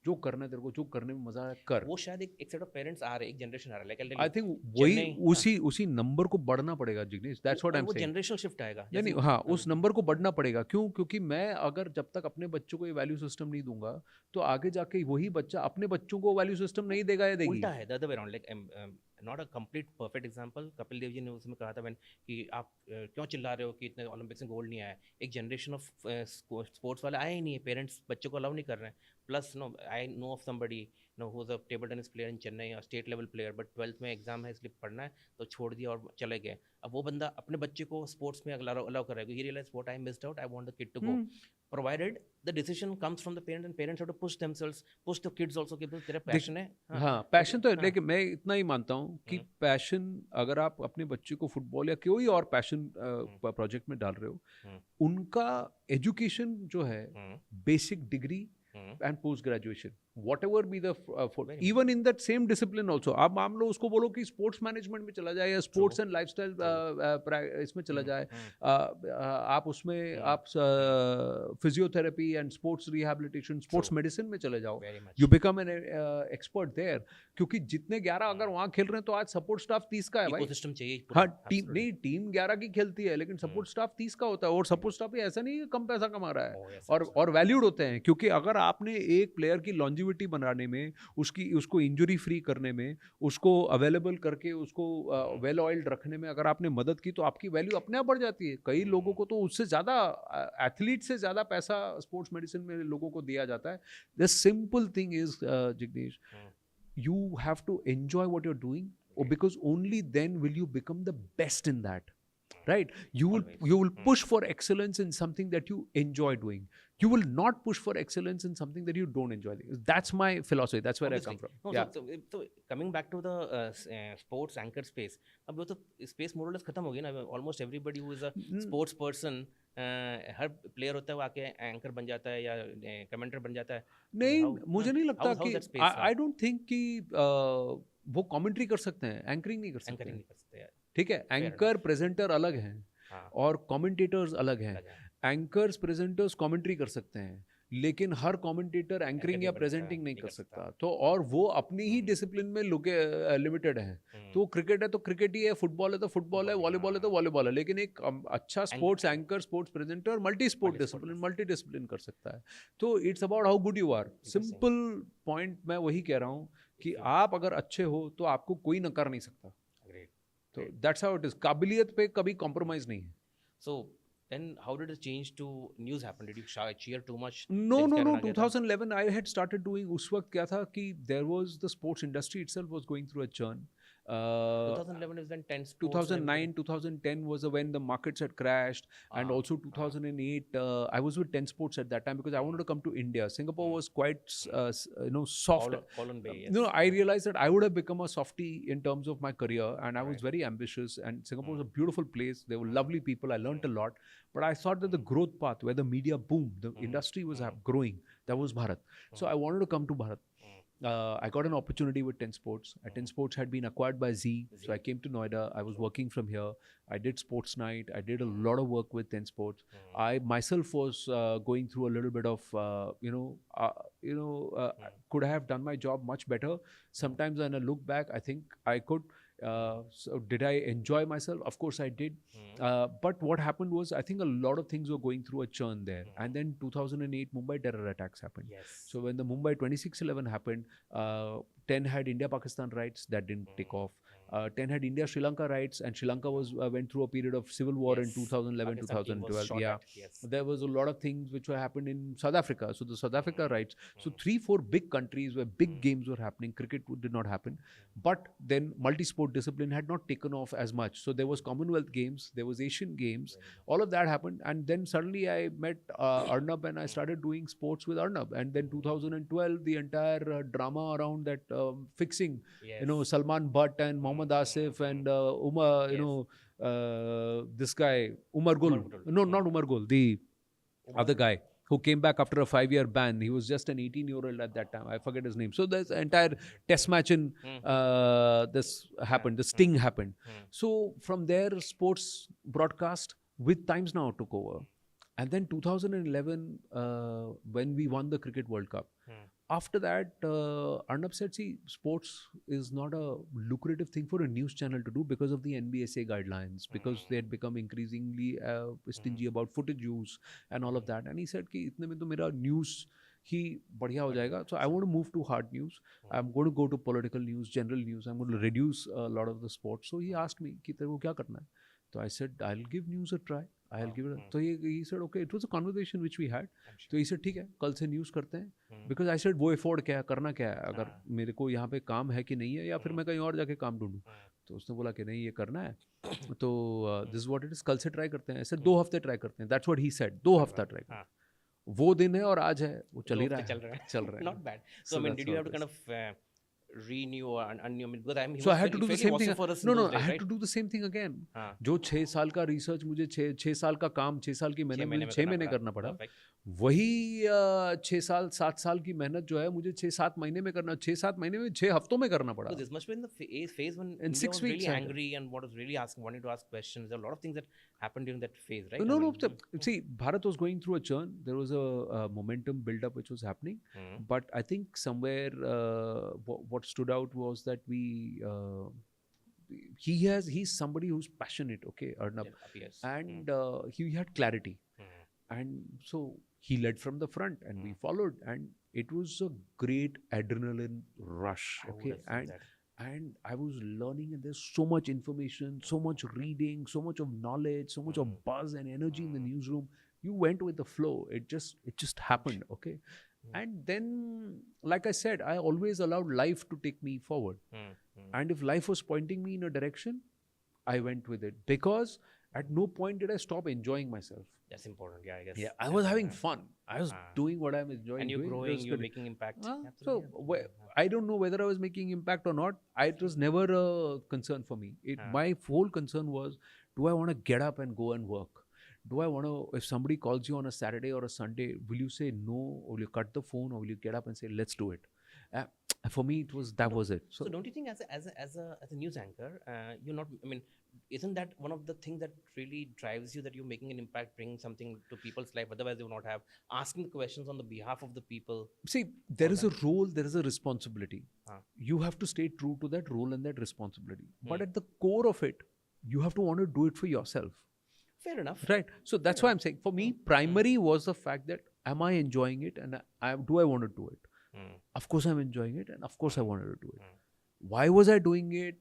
S2: जो करना है तेरे को, जो करने में मजा है कर।
S1: वो शायद एक सेट ऑफ पेरेंट्स आ रहे, एक जनरेशन आ रहा है।
S2: आई थिंक वही उसी नंबर को बढ़ना पड़ेगा Jignesh. That's what I am saying.
S1: वो जनरेशनल शिफ्ट आएगा।
S2: नहीं हाँ, उस नंबर को बढ़ना पड़ेगा। क्यों? क्योंकि मैं अगर जब तक अपने बच्चों को ये वैल्यू सिस्टम नहीं दूंगा तो आगे जाके वही बच्चा अपने बच्चों को वैल्यू सिस्टम नहीं देगा या देगी।
S1: उल्टा है, the other way around. Like not a complete perfect example, Kapil Dev ji ने उसमें कहा था कि आप क्यों चिल्ला रहे हो कि इतने ओलंपिक्स में गोल्ड नहीं आया। एक जनरेशन ऑफ स्पोर्ट्स वाले आए ही नहीं है, पेरेंट्स बच्चों को अलाउ नहीं कर रहे हैं। Plus no I know of somebody who's a table tennis player in Chennai, a state level player, but 12th में एग्जाम है इसलिए पढ़ना है तो छोड़ दिया और चले गए। अब वो बंदा अपने बच्चे को स्पोर्ट्स में अलाउ कर रहा है। He realized what I missed out, I want the kid to go. Provided the decision comes from the parent and parents have to push themselves, push the kids also कि तेरा passion है।
S2: हाँ, passion तो है, लेकिन मैं इतना ही मानता हूँ कि पैशन अगर आप अपने बच्चे को फुटबॉल या कोई और पैशन प्रोजेक्ट में डाल रहे हो, उनका एजुकेशन जो है basic degree and post graduation, whatever be the even in that same discipline also, आप मान लो उसको बोलो कि स्पोर्ट्स मैनेजमेंट में चला जाए या स्पोर्ट्स एंड लाइफस्टाइल इसमें चला जाए, आप उसमें आप physiotherapy and sports rehabilitation, sports medicine में चले जाओ, you become an expert there. क्योंकि जितने 11 अगर वहाँ खेल रहे हैं तो आज सपोर्ट स्टाफ 30 का है भाई।
S1: इकोसिस्टम चाहिए।
S2: हाँ, टीम 11 की खेलती है लेकिन सपोर्ट स्टाफ 30 का होता है। और सपोर्ट स्टाफ भी ऐसा नहीं है कम पैसा कमा रहा है, और वैल्यूड होते हैं। क्योंकि अगर आपने एक प्लेयर की लॉन्जिविटी बनाने में, उसको इंजरी फ्री करने में, उसको अवेलेबल करके उसको वेल ऑयल्ड रखने में अगर आपने मदद की तो आपकी वैल्यू अपने आप बढ़ जाती है। कई लोगों को तो उससे ज़्यादा, एथलीट से ज़्यादा पैसा स्पोर्ट्स मेडिसिन में लोगों को दिया जाता है। The simple thing is Jignesh, you have to enjoy what you're doing, because only then will you become the best in that, right? You will push for excellence in something that you enjoy doing. You will not push for excellence in something that you don't enjoy. That's my philosophy. That's where I come from.
S1: No, yeah. So coming back to the sports anchor space, अब वो तो space more or less खत्म हो गई ना। Almost everybody who is a sports person, her player होता है वो आके एंकर बन जाता है या कमेंटर बन जाता है।
S2: नहीं, मुझे नहीं लगता कि आई डोंट थिंक कि वो कमेंट्री कर सकते हैं, एंकरिंग नहीं कर सकते। ठीक है, एंकर प्रेजेंटर अलग हैं और कमेंटेटर्स अलग हैं। एंकर्स प्रेजेंटर्स कमेंट्री कर सकते हैं लेकिन हर कमेंटेटर एंकरिंग या प्रेजेंटिंग नहीं कर सकता। तो और वो अपनी ही डिसिप्लिन में लिमिटेड है। तो क्रिकेट है तो क्रिकेट ही है, फुटबॉल है तो फुटबॉल है, वॉलीबॉल है तो वॉलीबॉल है। लेकिन एक अच्छा sports anchor, sports presenter multi discipline कर सकता है। तो it's about how good you are. Simple point मैं वही कह रहा हूँ कि आप अगर अच्छे हो तो आपको कोई नकार नहीं सकता.
S1: Great.
S2: तो that's how it is. काबिलियत पे कभी compromise नहीं है.
S1: So then how did the change to news happen? Did you cheer too much?
S2: No,
S1: Things
S2: no,
S1: क्या
S2: no.
S1: रहना क्या था?
S2: 2011 I had started doing. उस वक्त क्या था कि there was the sports industry itself was going through a churn.
S1: 2011 is when 10 sports.
S2: 2009, 2010 was when the markets had crashed, and also 2008. I was with 10 Sports at that time because I wanted to come to India. Singapore was quite, soft.
S1: Colon Bay. Yes.
S2: No, I realized that I would have become a softie in terms of my career, and I was very ambitious. And Singapore was a beautiful place. There were lovely people. I learned a lot. But I thought that the growth path, where the media boomed, the industry was growing, that was Bharat. So I wanted to come to Bharat. I got an opportunity with 10 Sports. 10 Sports had been acquired by Z. So I came to Noida. I was working from here. I did Sports Night. I did a lot of work with 10 Sports. I myself was going through a little bit of, could I have done my job much better? Sometimes when I look back, I think I could. So did I enjoy myself? Of course I did. But what happened was, I think a lot of things were going through a churn there. And then 2008 Mumbai terror attacks happened.
S1: Yes.
S2: So when the Mumbai 26/11 happened, 10 had India-Pakistan riots that didn't take off. 10 had India-Sri Lanka riots, and Sri Lanka went through a period of civil war in 2011,
S1: Pakistan team was
S2: 2012.
S1: shot
S2: Yeah,
S1: at, yes.
S2: there was a lot of things which were happened in South Africa. So the South Africa riots. So 3-4 big countries where big games were happening. Cricket did not happen, but then multi-sport discipline had not taken off as much. So there was Commonwealth Games, there was Asian Games, all of that happened, and then suddenly I met Arnab, and I started doing sports with Arnab. And then 2012, the entire drama around that fixing, Salman Butt and Mohammad Asif and Umar, this guy Umar Gul. No, not Umar Gul, the other guy who came back after a 5-year ban. He was just an 18-year-old at that time. I forget his name. So this entire test match in this happened. The sting happened. So from there, sports broadcast with Times Now took over. And then 2011, when we won the Cricket World Cup, after that, Arnab said, see, sports is not a lucrative thing for a news channel to do because of the NBSA guidelines, because they had become increasingly stingy about footage use and all of that. And he said, कि इतने में तो मेरा news ही बढ़िया हो जाएगा. So I want to move to hard news. I'm going to go to political news, general news. I'm going to reduce a lot of the sports. So he asked me कि तेरे को क्या करना है? So I said, I'll give news a try. I'll give it. So he said, okay. It was a conversation which we had. So he said, ठीक है, कल से news करते हैं. Because I said, वो afford क्या है, करना क्या है, अगर मेरे को यहाँ पे काम है कि नहीं है, या फिर मैं कहीं और जाके काम ढूंढूं. तो उसने बोला कि नहीं, ये करना है. तो this is what it is. कल से try करते हैं. ऐसे 2 हफ्ते try करते हैं. That's what he said. 2 हफ्ता try करते हैं. वो दिन है और आज है, वो चल ही रहा है. चल रहा है.
S1: Not bad. So I mean, did you have to kind of renew or undo? Because I mean,
S2: so I had to do the same thing. No, I had to do the same thing again. जो 6 साल का research मुझे 6 साल का काम 6 साल की मेहनत मुझे 6 महीने करना पड़ा, वही 6 साल 7 साल की मेहनत जो है मुझे 6-7 महीने में करना, 6-7 महीने में 6 हफ्तों में करना पड़ा.
S1: So this must be in the phase when
S2: in 6
S1: was
S2: weeks
S1: really angry and wanted to ask questions. There are a lot of things that happened during that phase, right?
S2: No. See, Bharat was going through a churn. There was a momentum build up which was happening, but I think somewhere what stood out was that he's somebody who's passionate, okay, Arnab, and he had clarity, and so he led from the front, and we followed, and it was a great adrenaline rush, okay, and I was learning, and there's so much information, so much reading, so much of knowledge, so much of buzz and energy in the newsroom. You went with the flow. It just happened, okay. And then, like I said, I always allowed life to take me forward. And if life was pointing me in a direction, I went with it, because at no point did I stop enjoying myself.
S1: That's important, yeah, I guess.
S2: Yeah, I was having fun. I was doing what I'm enjoying.
S1: And you're
S2: doing.
S1: growing, you're making impact.
S2: So I don't know whether I was making impact or not. It was never a concern for me. My whole concern was, do I want to get up and go and work? Do I want to, if somebody calls you on a Saturday or a Sunday, will you say no, or will you cut the phone, or will you get up and say, let's do it? For me, that was it.
S1: So don't you think as a news anchor, you're not, I mean, isn't that one of the things that really drives you, that you're making an impact, bringing something to people's life, otherwise they would not have, asking questions on the behalf of the people?
S2: See, there is a role, there is a responsibility. You have to stay true to that role and that responsibility. But at the core of it, you have to want to do it for yourself.
S1: Fair enough.
S2: Right. So that's why I'm saying, for me, primary was the fact that, am I enjoying it, and do I want to do it? Of course I'm enjoying it, and of course I wanted to do it. Why was I doing it?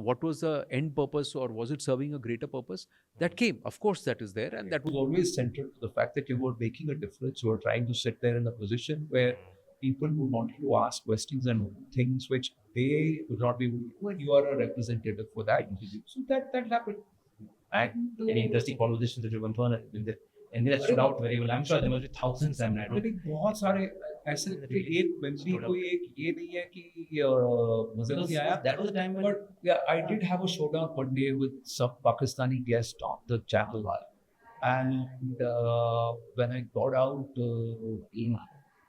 S2: What was the end purpose, or was it serving a greater purpose? That came, of course, that is there, and that was always central to the fact that you were making a difference. You were trying to sit there in a position where people would want you to ask questions and things which they would not be able to do, and you are a representative for that. So that happened. And
S1: Any interesting conversations that you went on and that stood out very well? I'm sure there must be thousands. I
S2: लेकिन बहुत सारे ऐसे थे, एक memory कोई एक ये नहीं है कि मजा नहीं आया.
S1: That was the time when
S2: But yeah, I did have a showdown one day with some Pakistani guest on the channel, and when I got out,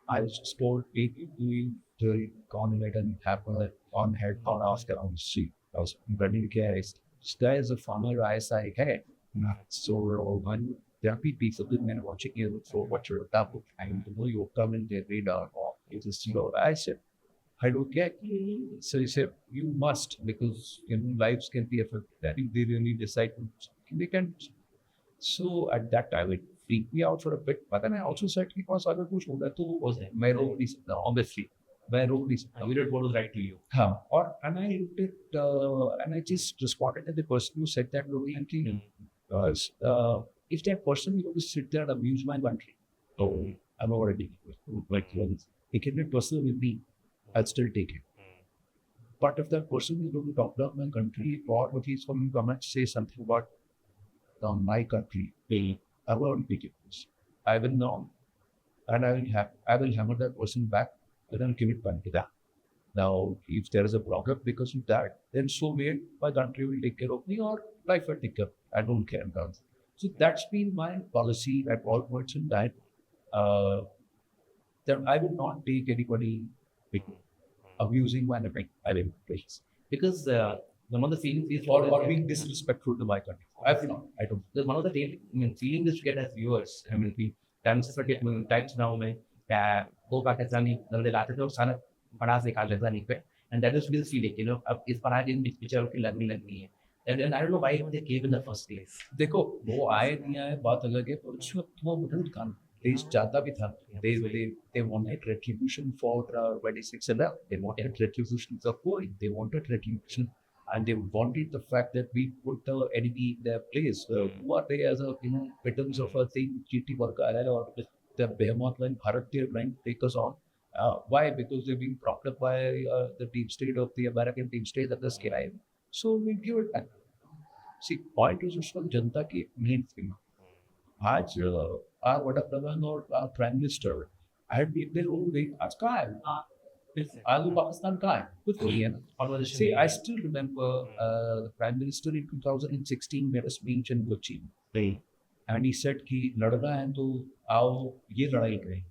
S2: I was just told, "Hey, you gone and let it happen on head on ask around the street." I was ready to get it. This guy is a farmer. I say, "Hey, so when there are people that men watching you for what you're about, I know you'll come in their radar or you just go." I said, "I don't get it." So he said, "You must, because lives can be affected. I think they really decide they can." So at that time it freaked me out for a bit, but then I also said, because अगर कुछ होगा तो
S1: was there?
S2: मैं रोक नहीं सकता, obviously मैं रोक नहीं सकता.
S1: You did what was right to you.
S2: हाँ, and I looked at and I just responded to the person who said that really, if that person will sit there and abuse my country, I'm already like taking it personal with me, I'll still take it. But if that person is going to talk about my country, or if he's going to come and say something about my country, I won't take it. I will know, and I will hammer that person back, and then give it back to that. Now, if there is a problem because of that, then so be it. My country will take care of me, or life will take care. I don't care about it. So that's been my policy at all points in time. That I will not take anybody abusing my living. I mean, please.
S1: Because one of the feelings is
S2: Or being disrespectful to my country. I don't.
S1: Because one of the feelings that you get as viewers, I mean, times now, go back at Sunny, the latter of Sana, Paras, and that is this feeling, is Paraj in which picture of learning. And I don't know why even they came in the first place.
S2: देखो वो आए नहीं आए बात अलग है, पर उसमें वो मतलब काम देश चाहता भी था. They wanted retribution for 26 and that. They wanted retribution for COVID. They wanted retribution, and they wanted the fact that we put the enemy in their place. Who are they as a victims of a thing? GT worker or the behemoth line Bharat they are trying to take us on. Why? Because they're being propped up by the deep state of the American deep state that is sky. So we give it back. See, point is उसका जनता की main thing. आज our वडाप्रधान और our prime minister had been their own way. आज कहाँ है? आज वो पाकिस्तान कहाँ है? कुछ नहीं है ना. See, I still remember the prime minister in 2016 made a speech in Kochi, and he said कि लड़ना है तो आओ ये लड़ाई करें.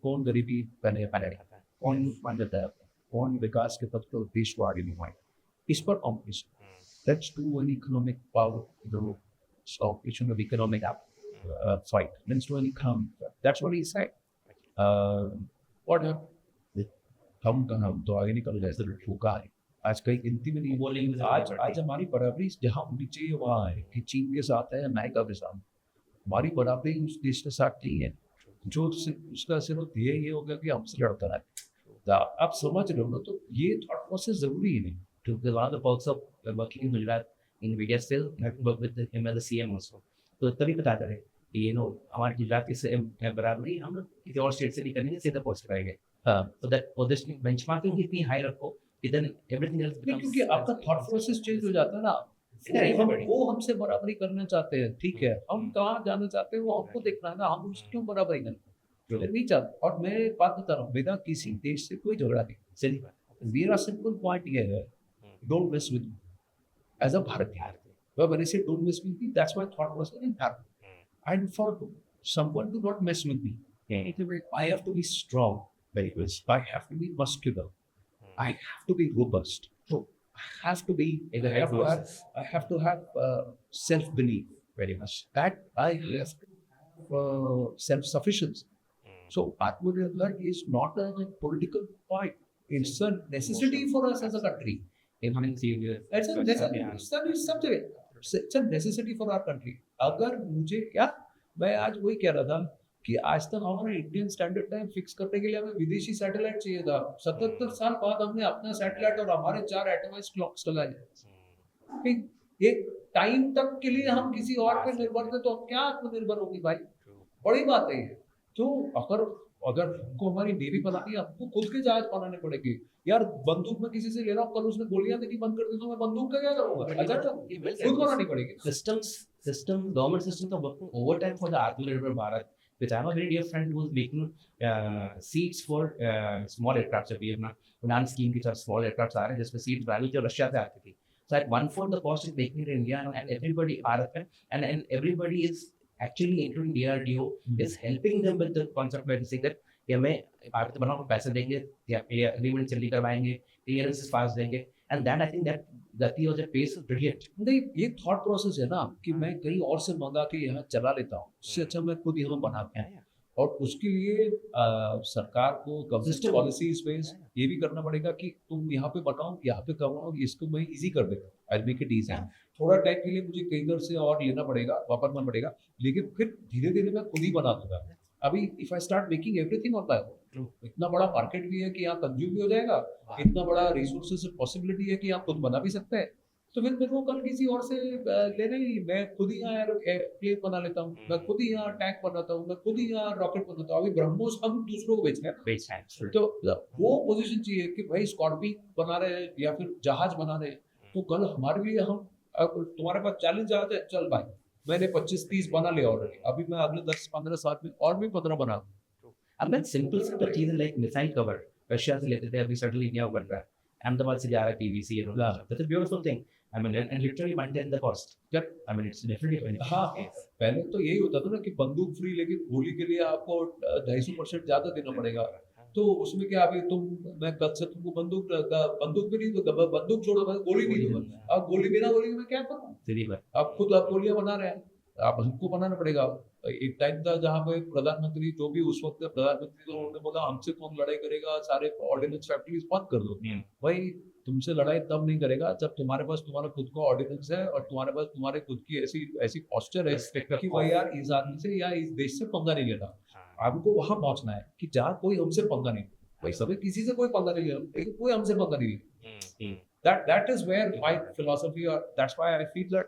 S2: कौन गरीबी पहने कौन मदद है, कौन विकास के पथ पर देश को आगे निभाए. Is for competition. Let's do an economic power, stoppation of economic fight. Let's do an economic fight. That's what he said. What happened? हम तो आगे निकल गए ऐसे ठोका है. आज कई गिनती में नहीं बोलेंगे. आज हमारी बराबरी जहाँ होनी चाहिए वहाँ है कि चीन के साथ है, अमेरिका के साथ. हमारी बराबरी उस देश के साथ नहीं है जो उसका सिर्फ ये हो गया कि हमसे लड़ता है. आप समझ रहे हो ना, तो ये थॉट प्रोसेस जरूरी है. Because one of the perks of working in Gujarat in media still, I work with him as a CM also. तो तभी पता चले कि हमारे गुजरात के CM बराबर नहीं, हम लोग किसी और स्टेट से नहीं करेंगे, सीधा पोस्ट करेंगे. So that positioning benchmarking इतनी हाई रखो कि then everything else becomes. क्योंकि आपका thought process change हो जाता है ना. वो हमसे बराबरी करना चाहते हैं, ठीक है, हम कहाँ जाना चाहते हैं वो हमको देखना है ना. हम उससे क्यों बराबरी करना नहीं चाहते. और मैं एक बात बता रहा हूँ, मेरा किसी देश से कोई झगड़ा नहीं. सही बात. मेरा सिंपल पॉइंट ये है, don't mess with me as a Bharatiya. But when I say don't mess with me, that's my thought process in Bharat. And for someone to not mess with me, I have to be strong, very much. I have to be muscular. I have to be robust. So I have to be. I have to have self-belief, very much. That I have to have self-sufficiency. So Atmanirbhar is not a political point. It's a necessity for us as a country. It's a necessity for our country. अगर मुझे क्या, मैं आज वही कह रहा था कि आज तक हमारा इंडियन स्टैंडर्ड टाइम फिक्स करने के लिए हमें विदेशी सैटेलाइट चाहिए था। 77 साल बाद हमने अपना सैटेलाइट और हमारे 4 एटमाइज क्लॉक्स लगाए। एक टाइम तक के लिए हम किसी और पे निर्भर थे, तो हम क्या आत्मनिर्भर होगी भाई? बड़ी बात है ये। तो अगर अगर हमको हमारी नेवी बनानी है, हमको खुद के जहाज बनाने पड़ेंगे। यार बंदूक में किसी से ले रहा हूँ, कल उसने गोलियां देनी बंद कर दी तो मैं बंदूक का क्या करूंगा? अच्छा, खुद बनानी पड़ेगी।
S1: Government systems are working overtime for the Atmanirbhar Bharat, which I have a very dear friend who is making seats for small aircrafts. अभी अपना उड़ान स्कीम की तरफ small aircrafts आ रहे हैं जिसमें सीट्स बनानी जो रशिया से आती थी. So at 1/4 the cost is making it in India, and everybody RFN and everybody is actually, including DRDO, is helping them with the concept where they say that कि हमें भारत बनाओ को पैसे देंगे या एग्रीमेंट जल्दी करवाएंगे, क्लियरेंसेस पास देंगे, and that I think that गति और पेस इज ब्रिलियंट।
S2: नहीं, ये थॉट प्रोसेस है ना कि मैं कहीं और से मंगा के यहाँ चला लेता हूँ, इससे अच्छा मैं खुद यहाँ बनाता हूँ। और उसके लिए सरकार को गवर्नमेंट पॉलिसीज में ये भी करना पड़ेगा कि तुम यहाँ पे बनाओ, यहाँ पे करवाओ, इसको मैं इजी कर देता हूँ, आई मेक इट इजी। थोड़ा टाइम के लिए मुझे कहीं घर से और लेना पड़ेगा, वापरना पड़ेगा, लेकिन फिर धीरे धीरे मैं खुद ही बना दूंगा। अभी if I start making everything on my own, इतना बड़ा मार्केट भी है कि यहाँ कंज्यूम भी हो जाएगा, इतना बड़ा रिसोर्सेज पॉसिबिलिटी है कि आप खुद बना भी सकते हैं। तो फिर मेरे को कल किसी और से लेने ही, मैं खुद ही यहाँ एयरप्लेन बना लेता हूँ, मैं खुद ही यहाँ टैंक बनाता हूँ, मैं खुद ही यहाँ रॉकेट बनाता हूँ। अभी ब्रह्मोस हम दूसरों को बेचना है, तो वो पोजीशन चाहिए कि भाई स्कॉर्पियन बना रहे हैं या फिर जहाज बना रहे हैं, तो कल हमारे लिए हम, तुम्हारे पास 40 जहाज है, चल भाई मैंने 25-30 बना लिया ऑलरेडी, अभी मैं अगले 10-15 साल में और भी 15 बना।
S1: अब मैं सिंपल चीजें लाइक मिसाइल कवर रशिया से लेते थे, अभी सडनली इंडिया बन रहा है, अहमदाबाद से जा रहा है PVC, that's a beautiful thing. I mean, and literally maintain the cost. Yep. I mean, it's definitely.
S2: हाँ, पहले तो यही होता था ना कि बंदूक फ्री, लेकिन गोली के लिए आपको 250% ज्यादा देना पड़ेगा। तो उसमें क्या, अभी मैं कल से तुमको बंदूक भी नहीं दूंगा, बंदूक छोड़ो, मैं गोली नहीं दूंगा। अब गोली बिना गोली में क्या करूँ? आप खुद आप गोलियां बना रहे हैं, आप हमको बनाना पड़ेगा। एक टाइम था जहाँ पे प्रधानमंत्री, जो भी उस वक्त प्रधानमंत्री, तो उन्होंने बोला हमसे कौन लड़ाई करेगा, सारे ऑर्डिनेंस फैक्ट्रीज बंद कर दो। भाई तुमसे लड़ाई तब नहीं करेगा जब तुम्हारे पास तुम्हारा खुद का ऑर्डिनेंस है और तुम्हारे पास तुम्हारे खुद की ऐसी पोस्चर है कि भाई यार इस आदमी से या इस देश से पंगा नहीं लेना। आपको वहां पहुंचना है कि जहाँ कोई हमसे पंगा नहीं, भाई सभी किसी से कोई पंगा नहीं ले, लेकिन कोई हमसे पंगा नहीं ले। That is where my philosophy, or that's why I feel that.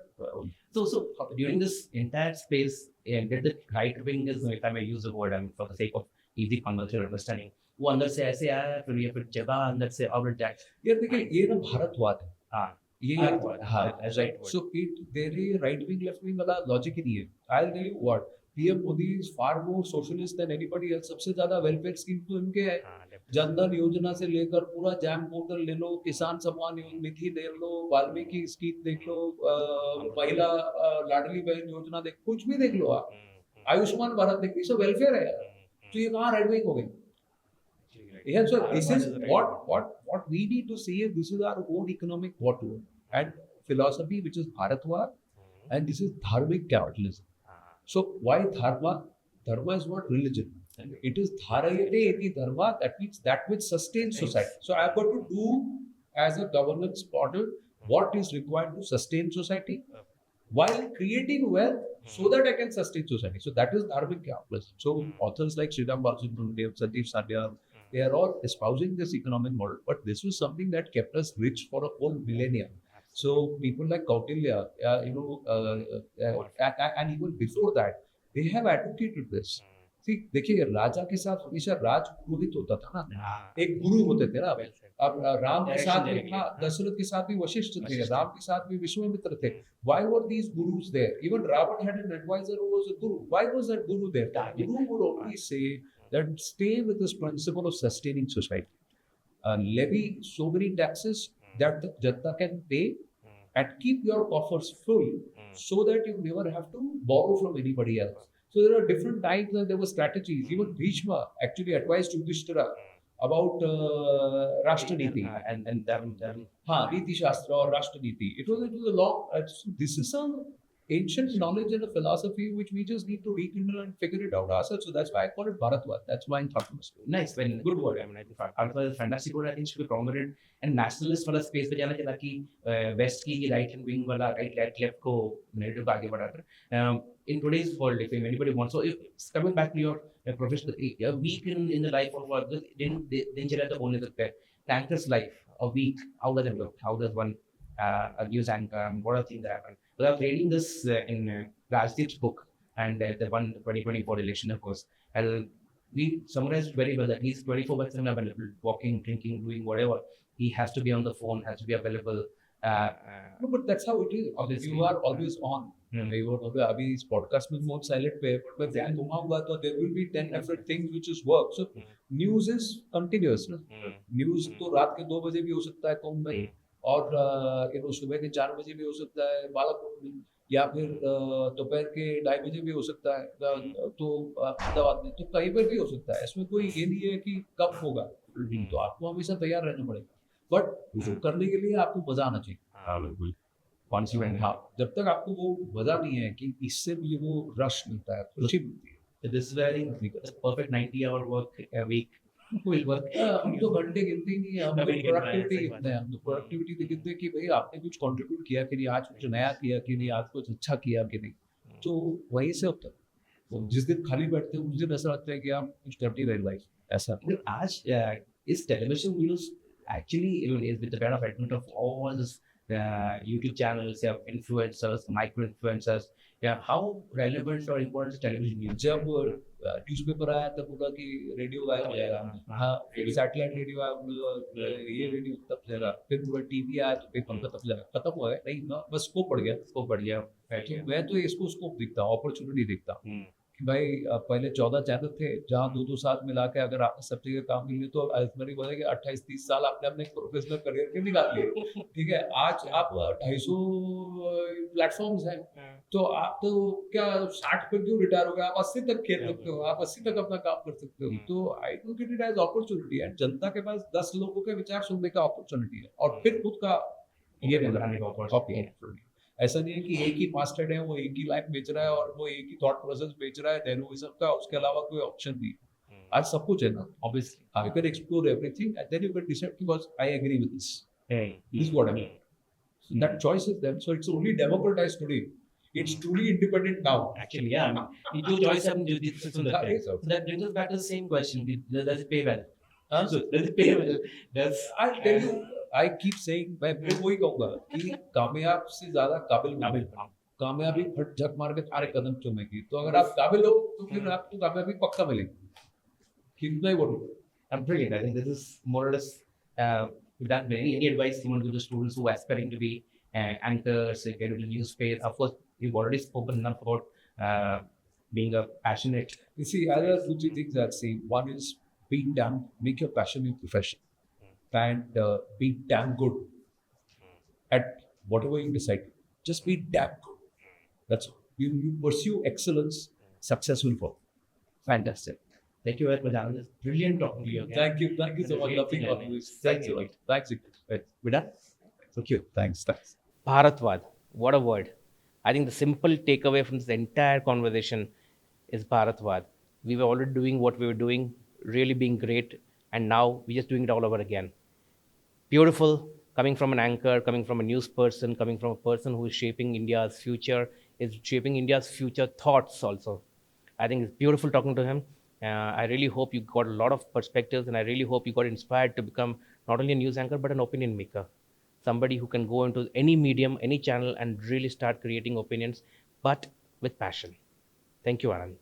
S1: So during this entire space, did the right wing, is, if I may use the word, I mean, for the sake of easy conversational understanding, वो अंदर से ऐसे आया, फिर ये फिर जगह अंदर से और अटैक।
S2: ये देखिए, ये ना भारतवाद है।
S1: हाँ,
S2: ये हाँ, right. So there is right wing left wing वाला लॉजिक ही नहीं है। I'll tell you what, PM Modi is far more socialist than anybody else. सबसे ज्यादा वेलफेयर स्कीम तो इनके है, जनधन योजना से लेकर पूरा जैम पोर्टल ले लो, किसान सम्मान निधि देख लो, वाल्मीकि स्कीम देख लो, महिला लाडली बहन योजना देख, कुछ भी देख लो आप, आयुष्मान भारत देख, ये सब वेलफेयर है। तो ये कहाँ राइट विंग हो गई? Yeah, so this is what we need to see. This is our own economic water and philosophy, which is Bharatwad, and this is dharmic capitalism. So why dharma? Dharma is not religion. It is dharayate iti dharma. That means that which sustains society. So I have got to do as a governance model what is required to sustain society while creating wealth so that I can sustain society. So that is dharmic capitalism. So authors like Sridhar Balasubramanian, Sandeep Sandhya, they are all espousing this economic model. But this was something that kept us rich for a whole millennia. So people like Kautilya, and even before that, they have advocated this. See, देखिए राजा के साथ हमेशा राज पुरोहित होता था ना, एक गुरु होते थे ना। अब राम के साथ भी, दशरथ के साथ भी वशिष्ठ थे, राम के साथ भी विश्वामित्र थे। Why were these gurus there? Even Ravan had an advisor who was a guru. Why was that guru there? The guru would only say that stay with this principle of sustaining society. Levy so many taxes that the Janta can pay and keep your coffers full so that you never have to borrow from anybody else. So there are different types and there were strategies. Even Bhishma actually advised Yudhishthira about Rashtaniti and Niti Shastra or Rashtaniti. It was a long. This is a
S3: ancient knowledge and a philosophy which we just need to rekindle and figure it out ourselves. So that's why I call it Bharatwad. That's why I'm talking about it.
S1: Nice, very good word. I mean, I think Bharatwad is a fantastic word. I think should be prominent and nationalist वाला space पे जाना चाहिए ताकि west की right hand wing वाला right left को narrative को आगे बढ़ाकर in today's world, if anybody wants, so if coming back to your professional, a week in the life of work, दिनचर्या तो बोलने सकते हैं. The anchor's life, a week, how does it look? How does one a news anchor? What are things that happen? So I'm reading this in Rajdeep's book and the 2024 election, of course. We summarized it very well that he's 24 by 7 available, walking, drinking, doing whatever. He has to be on the phone, has to be available.
S3: No, but that's how it is. Obviously, you are always on. अभी इस podcast में बहुत silent पे है, but मैं ध्यान घुमाऊंगा तो there will be 10 different things which is work. So news is continuous. News तो रात के 2 बजे भी हो सकता है कौन में, और सुबह के 4 बजे भी हो सकता है बालाकोट में, या फिर दोपहर के 2:30 बजे भी हो सकता है तो अहमदाबाद में, तो कहीं पर भी हो सकता है. इसमें कोई ये नहीं है कि कब होगा, तो आपको हमेशा तैयार रहना पड़ेगा. बट करने के लिए आपको मजा आना चाहिए. जब तक आपको वो मजा नहीं है कि इससे भी वो रश मिलता है, खुशी मिलती है.
S1: This is very perfect 90-hour work a week will work.
S3: हम तो घंटे गिनते ही नहीं है, हम तो प्रोडक्टिविटी गिनते हैं. हम तो प्रोडक्टिविटी गिनते हैं कि भाई आपने कुछ कंट्रीब्यूट किया कि नहीं, आज कुछ नया किया कि नहीं, आज कुछ अच्छा किया कि नहीं. तो वहीं से होता है. जिस दिन खाली बैठते हैं उस दिन ऐसा लगता है कि आप कुछ करते रहे लाइफ. ऐसा
S1: आज इस television news actually is with the kind of advent of all this YouTube channels, influencers, micro-influencers. Yeah, how relevant or important is television news?
S3: जब न्यूज़पेपर आया तब बोला कि रेडियो गायब हो जाएगा. हाँ, सैटेलाइट रेडियो आया, ये रेडियो तब जाएगा. फिर पूरा टीवी आया तो पेपर खत्म जाएगा. खत्म हो गया नहीं ना, बस स्कोप बढ़ गया. मैं तो इसको स्कोप दिखता, अपॉर्चुनिटी दिखता कि भाई पहले 14 चैनल थे जहाँ 2-2 साल मिला के अगर आपने सब जगह काम मिले तो आयुष्मान बोले कि 28-30 साल आपने अपने प्रोफेशनल करियर के निकाल लिए. ठीक है, आज आप 250 प्लेटफॉर्म्स हैं, तो आप तो क्या 60 पर क्यों रिटायर हो गए, आप 80 तक खेल सकते हो, आप 80 तक अपना काम कर सकते हो. तो I look it as opportunity है. जनता के पास 10 लोगों के विचार सुनने का अपॉर्चुनिटी है और फिर खुद का ये बनाने का अपॉर्चुनिटी. ऐसा नहीं है कि एक ही मास्टर्ड है, वो एक ही लाइफ बेच रहा है और वो एक ही थॉट प्रोसेस बेच रहा है नेहरूइज्म का, उसके अलावा कोई ऑप्शन नहीं. आज सब कुछ है ना, obviously you can explore everything and then you can decide because I agree with this. This what I mean. So that choice is there. So it's only democratized today. It's truly independent now.
S1: Actually, yeah. You choice have so that brings us back to the same question. Does it pay well? So does it pay well?
S3: I'll tell you. I keep saying, मैं वही कहूँगा कि कामयाब से ज्यादा काबिल. कामयाबी फट झक मार के तुम्हारे कदम चूमेगी. तो अगर आप काबिल हो तो फिर आपको कामयाबी पक्का मिलेगी. कितना ही बोलो.
S1: I'm brilliant. I think this is more or less without any advice you want to give the students who are aspiring to be anchors, get into the news space. Of course, you've already spoken enough about being a passionate.
S3: You see, other 2-3 things I'd say. One is be damn, make your passion your profession, and be damn good at whatever you decide. Just be damn good. That's all. You pursue excellence, success will follow.
S1: Fantastic. Thank you very much, Anand. It's brilliant talking to you.
S3: Thank you so much. Lovely talking to you. Thanks a lot. Thanks.
S1: We're done?
S3: Thank you. Thanks.
S1: Bharatwad. What a word. I think the simple takeaway from this entire conversation is Bharatwad. We were already doing what we were doing, really being great, and now we're just doing it all over again. Beautiful, coming from an anchor, coming from a news person, coming from a person who is shaping India's future, is shaping India's future thoughts also. I think it's beautiful talking to him. I really hope you got a lot of perspectives, and I really hope you got inspired to become not only a news anchor, but an opinion maker. Somebody who can go into any medium, any channel, and really start creating opinions, but with passion. Thank you, Anand.